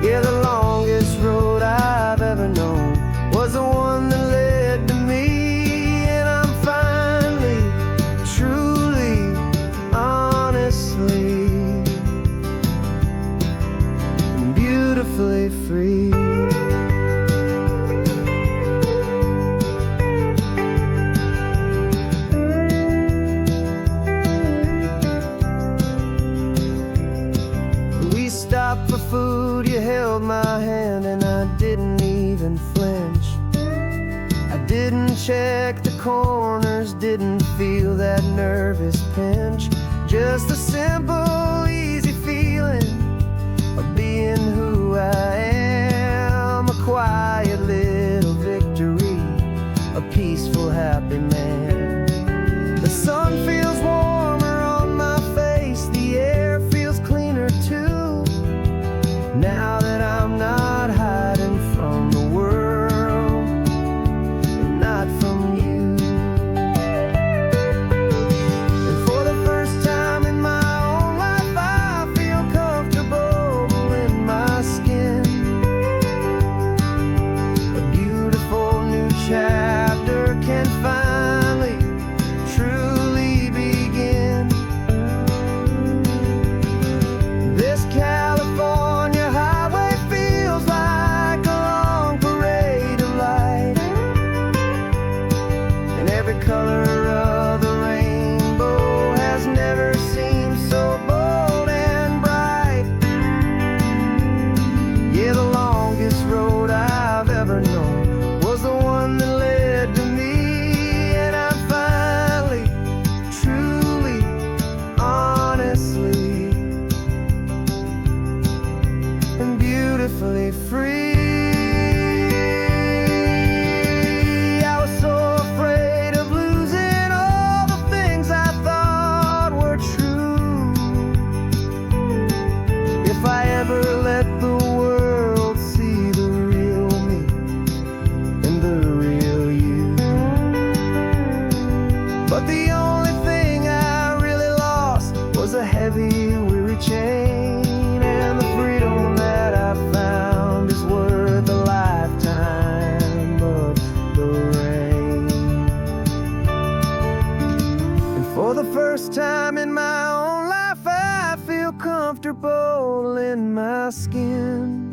A: Yeah, the longest road I've ever known was the one that led to me, and I'm finally, truly, honestly, beautifully free. We stopped for food, you held my hand, and I didn't even flinch. I didn't check the corners, didn't feel that nervous pinch. Just a simple, easy feeling of being who I am, a quiet little victory, a peaceful, happy man. The sun feels warmer on my face, the air feels cleaner too, now that I'm not hiding from the world, and not from you. And for the first time in my own life, I feel comfortable in my skin. A beautiful new chapter can finally, truly begin. This California highway feels like a long parade of light, and every color of the rainbow has never seemed so bold and bright. Yeah, the longest road I've ever known was the one that led to me, and I'm finally, truly, honestly, and beautifully free. I was so afraid of losing all the things I thought were true. If I ever let the world see the real me and the real you. But the only thing I really lost was a heavy, weary chain, and the freedom that I found is worth a lifetime of the rain. And for the first time in my own life, I feel comfortable in my skin.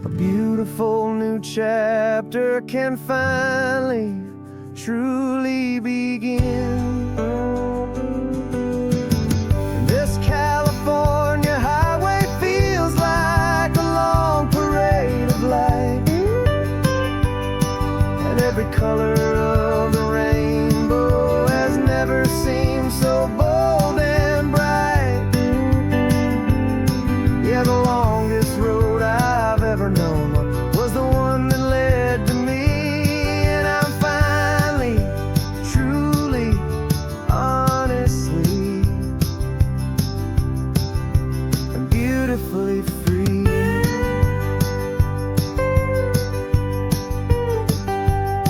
A: a beautiful new chapter can finally, truly begin. This California highway feels like a long parade of light, and every color of the rainbow has never seemed so bold and bright. Yeah, the longest road I've ever known was the one that led to me, and I'm finally, truly, honestly, and beautifully free.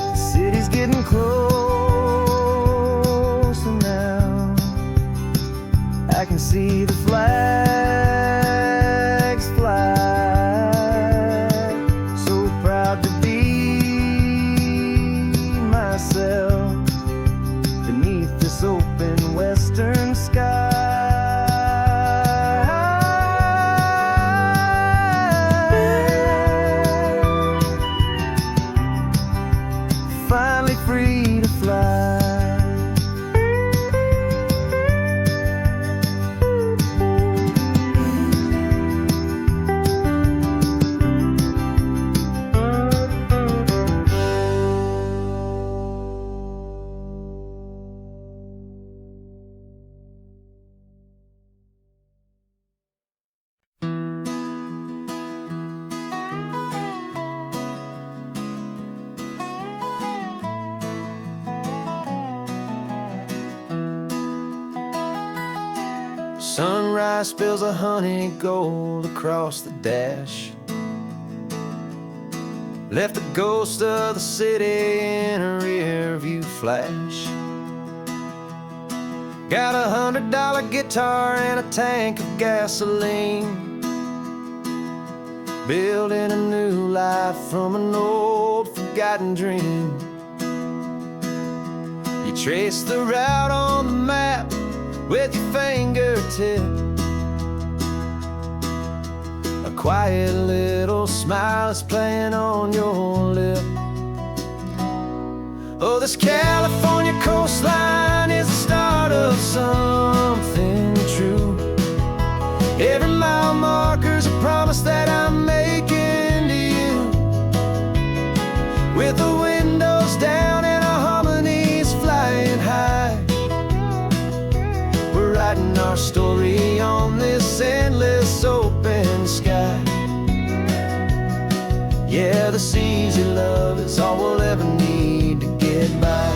A: The city's getting closer now. I can see the flags fly. So proud to be myself beneath this open western sky. Finally free to fly. Sunrise spills a honey gold across the dash. Left the ghost of the city in a rear view flash. Got $100 guitar and a tank of gasoline, building a new life from an old forgotten dream. You trace the route on the map with your fingertip, a quiet little smile is playing on your lip. Oh, this California coastline is the start of something true. Every mile marker's a promise that I'm making to you, with the windows down and our harmonies flying high. We're writing our story on this endless open sky. Yeah, this easy love is all we'll ever need to get by.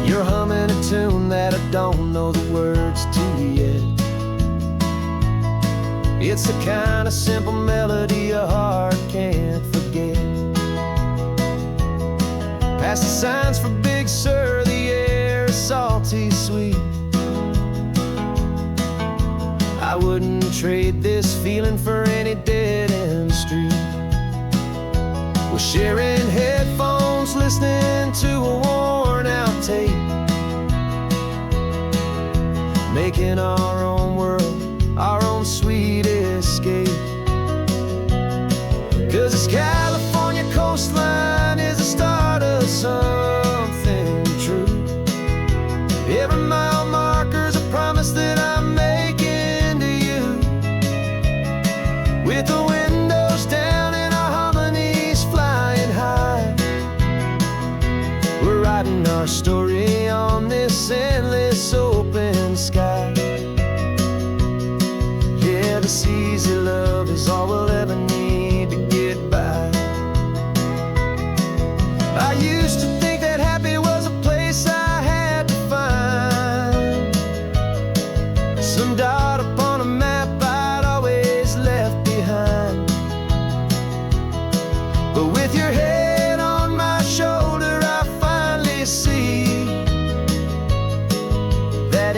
A: You're humming a tune that I don't know the words to yet. It's the kind of simple melody your heart can't forget. Past the signs for Big Sur, the air is salty sweet. I wouldn't trade this feeling for any dead-end street. We're sharing headphones, listening to a worn-out tape, making our own world, our own sweet escape. 'Cause this California coastline is the start of something true. Every mile marker's a promise that I'm making to you, with the windows down and our harmonies flying high. We're writing our story on this endless open sky. Yeah, this easy love is all we'll ever need to get by. I used to think that happy was a place I had to find, some dot upon a map I'd always left behind. But with your head on my shoulder, I finally see that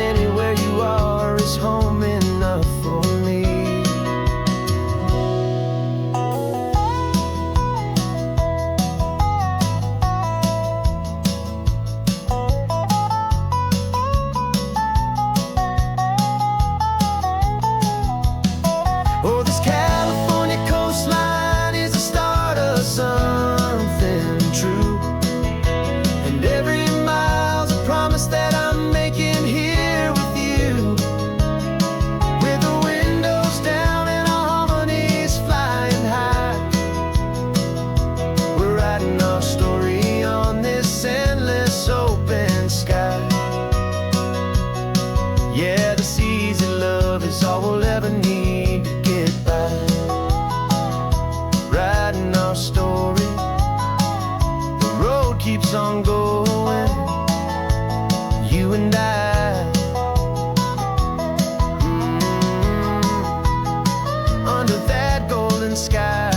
A: sky.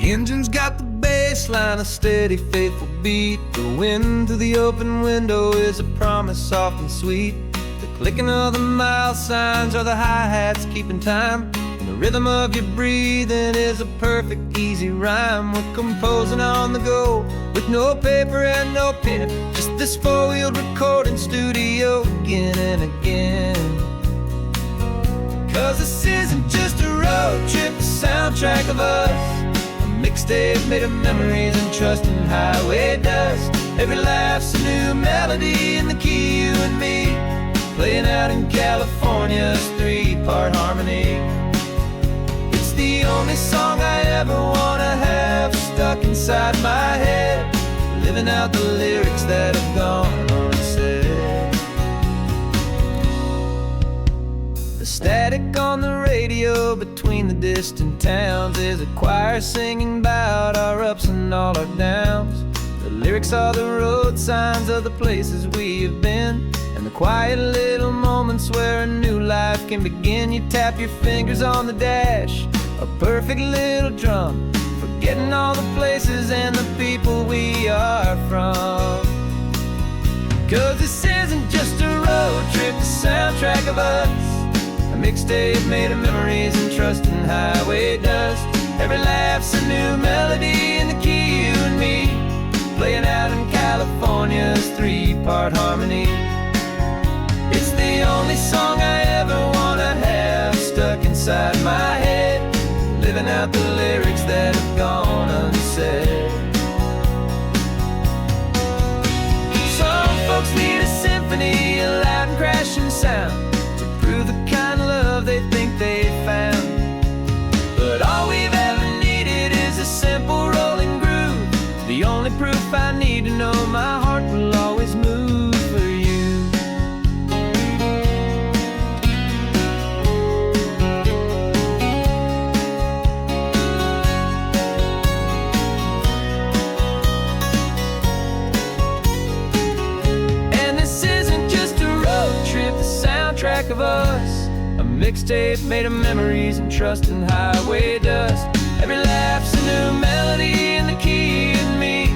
A: The engine's got the bass line, a steady, faithful beat. The wind through the open window is a promise soft and sweet. The clicking of the mile signs are the hi-hats keeping time. And the rhythm of your breathing is a perfect, easy rhyme. We're composing on the go with no paper and no pen, just this four-wheeled recording studio again and again. 'Cause this isn't just a road trip, the soundtrack of us. Mixtape made of memories and trust in highway dust. Every laugh's a new melody in the key, you and me, playing out in California's three-part harmony. It's the only song I ever wanna have stuck inside my head, living out the lyrics that have gone unsaid. The static on the radio between the distant towns is a choir singing about our ups and all our downs. The lyrics are the road signs of the places we have been, and the quiet little moments where a new life can begin. You tap your fingers on the dash, a perfect little drum, forgetting all the places and the people we are from. 'Cause this isn't just a road trip, the soundtrack of us. A mixtape made of memories and trust in highway dust. Every laugh's a new melody in the key, you and me, playing out in California's three-part harmony. It's the only song I ever wanna have stuck inside my head, living out the lyrics that have gone unsaid. Some folks need a symphony, a loud and crashing sound, the kind of love they think they found. But all we've ever needed is a simple rolling groove, the only proof I need to know my heart will always move for you. And this isn't just a road trip, the soundtrack of us. A mixtape made of memories and trust in highway dust. Every laugh's a new melody in the key, and me,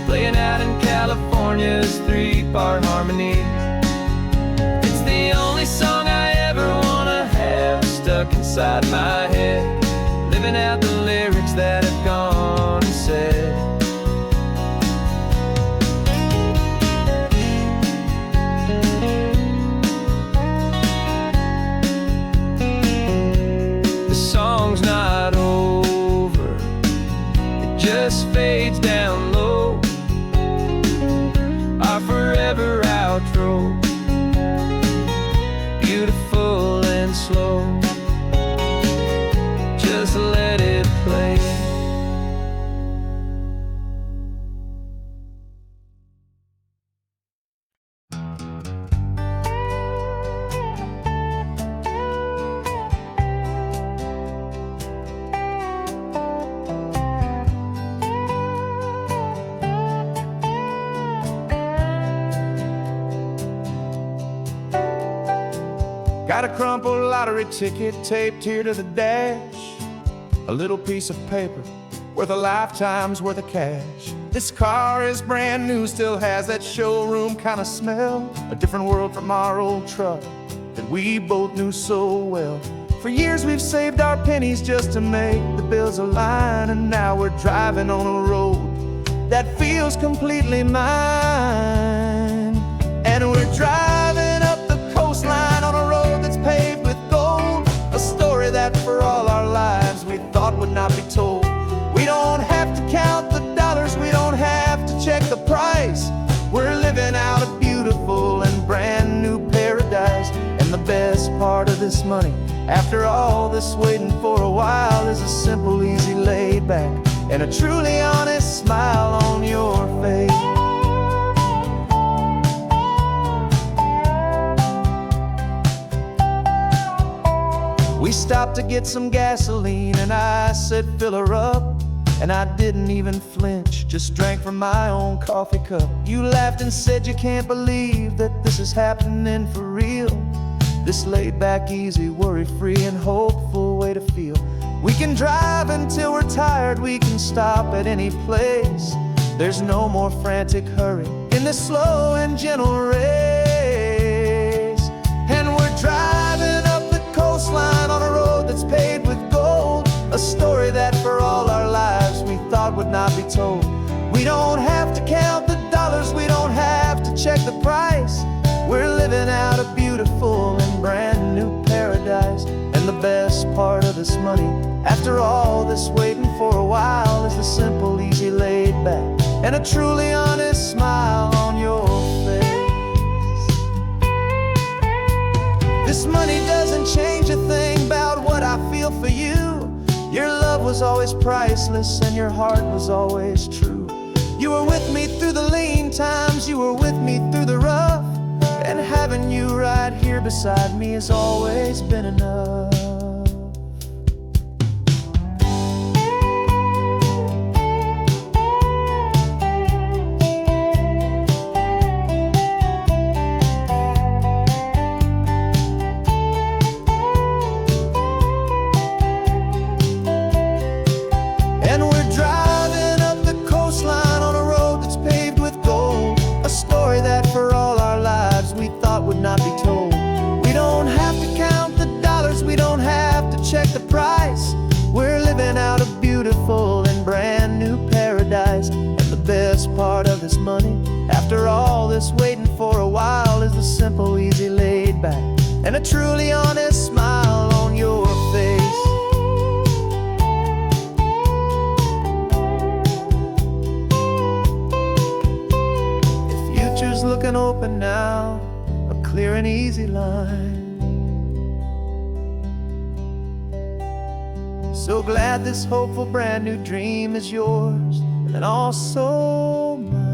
A: playing out in California's three-part harmony. It's the only song I ever wanna have stuck inside my head, living out the lyrics that have gone and said. Song's not over, it just fades down low, our forever outro, beautiful and slow, just let it play. Got a crumpled lottery ticket taped here to the dash, a little piece of paper worth a lifetime's worth of cash. This car is brand new, still has that showroom kind of smell, a different world from our old truck that we both knew so well. For years we've saved our pennies just to make the bills align, and now we're driving on a road that feels completely mine. And we're driving up the coastline on a road that's paved with gold, a story that for all our lives we thought would not be told. We don't have to count the dollars, we don't have to check the price. We're living out a beautiful and brand new paradise. And the best part of this money, after all this waiting for a while, is a simple, easy, laid back, and a truly honest smile on your face. stopped to get some gasoline, and I said, fill her up. And I didn't even flinch, just drank from my own coffee cup. You laughed and said you can't believe that this is happening for real. This laid back, easy, worry-free and hopeful way to feel. We can drive until we're tired, we can stop at any place. There's no more frantic hurry in this slow and gentle race. And we're driving up the coastline on a road that's paved with gold, a story that for all our lives we thought would not be told. We don't have to count the dollars, we don't have to check the price. We're living out a beautiful and brand new paradise. And the best part of this money, after all this waiting for a while, is the simple, easy, laid back, and a truly honest smile on your face. This money doesn't change a thing about what I feel for you. Your love was always priceless and your heart was always true. You were with me through the lean times, you were with me through the rough, and having you right here beside me has always been enough. Not be told. We don't have to count the dollars, we don't have to check the price. We're living out a beautiful and brand new paradise. And the best part of this money, after all this waiting for a while, is the simple, easy, laid back, and a truly honest smile on your face. The future's looking open now, clear and easy line. So glad this hopeful brand new dream is yours and also mine.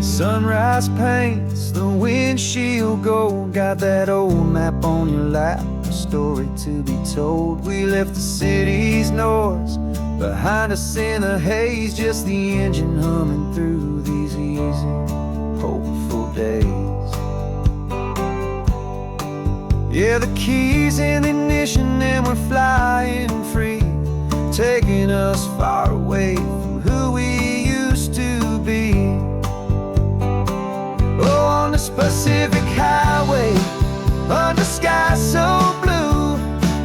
A: Sunrise paints the windshield gold. Got that old map on your lap, a story to be told. We left the city's noise behind us in the haze, just the engine humming through these easy, hopeful days. Yeah, the keys in the ignition and we're flying free, taking us far away from who we used to be. Oh, on this Pacific highway, under sky so blue,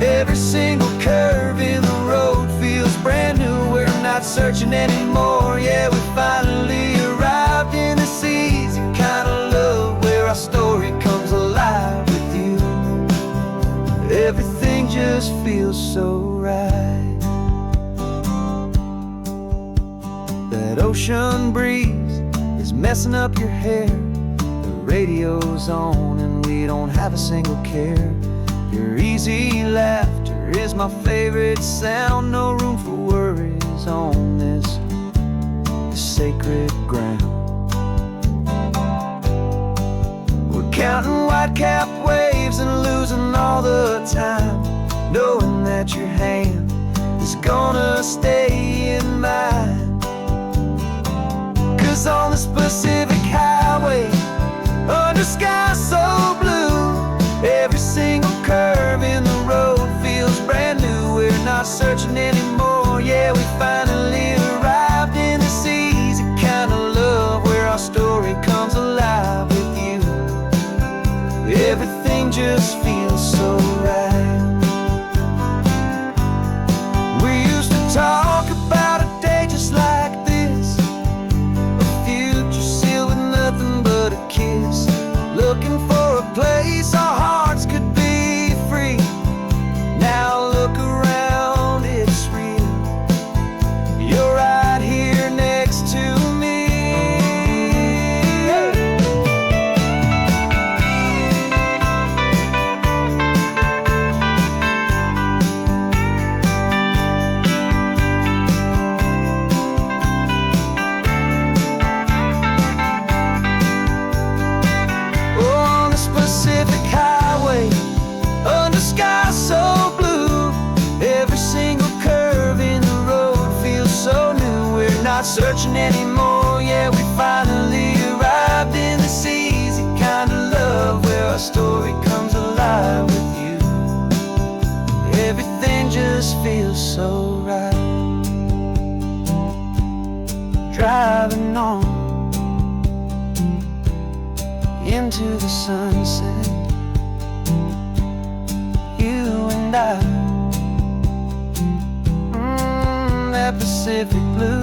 A: every single curve in the road feels brand new. We're not searching anymore, yeah, we finally arrived in this easy kind of love, where our story comes alive with you. Everything just feels so right. That ocean breeze is messing up your hair, radio's on and we don't have a single care. Your easy laughter is my favorite sound. No room for worries on this sacred ground. We're counting white-capped waves and losing all the time, knowing that your hand is gonna stay in mine. 'Cause on this Pacific highway, under sky so blue, every single curve in the road feels brand new. We're not searching anymore, yeah, we finally arrived in this easy kind of love, where our story comes alive with you. Everything just feels so right. We used to talk about a day just like this, a future sealed with nothing but a kiss, looking for a place our hearts could be free. Now look around, it's real. Every single curve in the road feels so new. We're not searching anymore, yeah, we finally arrived in this easy kind of love where our story comes alive with you. Everything just feels so right. Driving on into the sunset, you and I, that Pacific blue.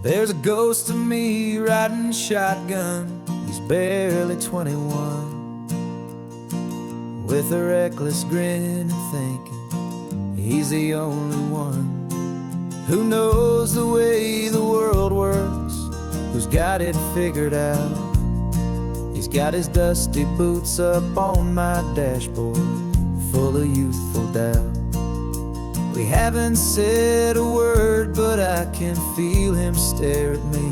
A: There's a ghost of me riding shotgun. He's barely 21, with a reckless grin and thinking he's the only one who knows the way the world works, who's got it figured out. He's got his dusty boots up on my dashboard, full of youthful doubt. We haven't said a word, but I can feel him stare at me,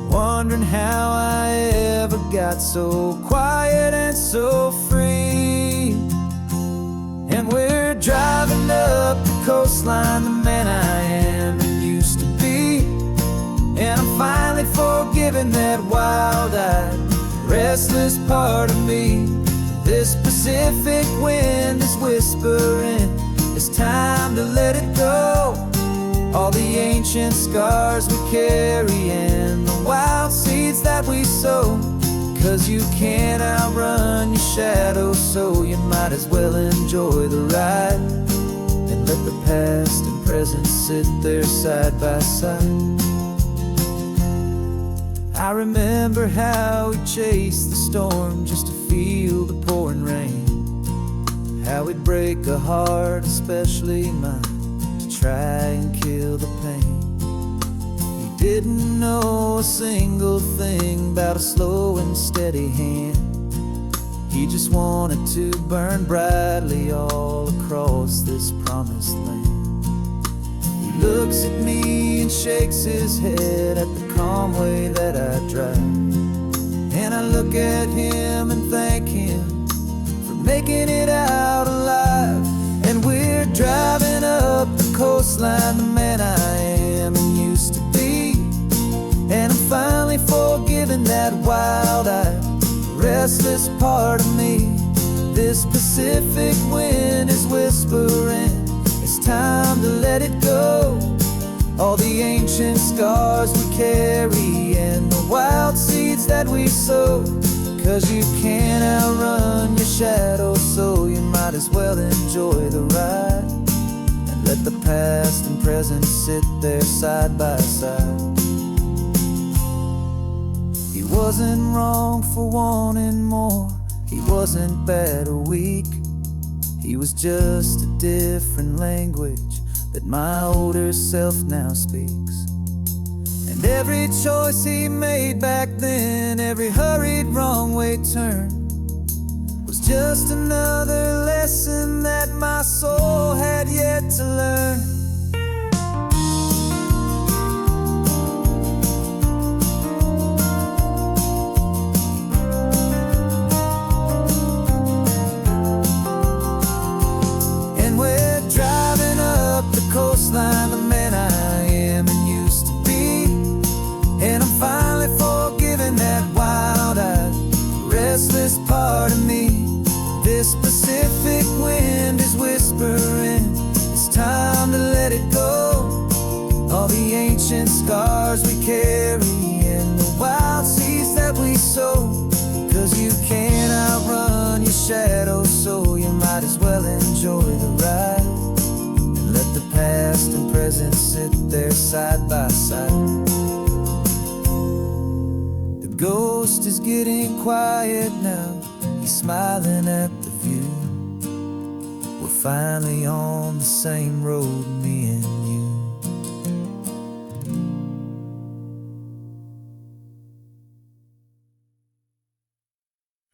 A: wondering how I ever got so quiet and so free. And we're driving up the coastline, the man I am and used to be. And I'm finally forgiving that wild-eyed, restless part of me. This Pacific wind is whispering, it's time to let it go. All the ancient scars we carry and the wild seeds that we sow. 'Cause you can't outrun your shadow, so you might as well enjoy the ride and let the past and present sit there side by side. I remember how we chased the storm just to feel the pouring rain, how we'd break a heart, especially mine, to try and kill the pain. He didn't know a single thing about a slow and steady hand. He just wanted to burn brightly all across this promised land. He looks at me and shakes his head at the calm way that I drive, and I look at him and thank him for making it out alive. And we're driving up the coastline, the man I am and used to be. And I'm finally forgiving that wild-eyed, restless part of me. This Pacific wind is whispering, it's time to let it go. All the ancient scars we carry and the wild seeds that we sow. 'Cause you can't outrun your shadow, so you might as well enjoy the ride and let the past and present sit there side by side. He wasn't wrong for wanting more, he wasn't bad or weak. He was just a different language that my older self now speaks. And every choice he made back then, every hurried wrong way turn, was just another lesson that my soul had yet to learn. And we're driving up the coastline, the man I am and used to be. And I'm finally forgiving that wild-eyed, restless part of me. This Pacific wind is whispering, it's time to let it go. All the ancient scars we carry and the wild seeds that we sow. 'Cause you can't outrun your shadow, so you might as well enjoy the ride and let the past and present sit there side by side. The ghost is getting quiet now, he's smiling at the view. We're finally on the same road, me and you.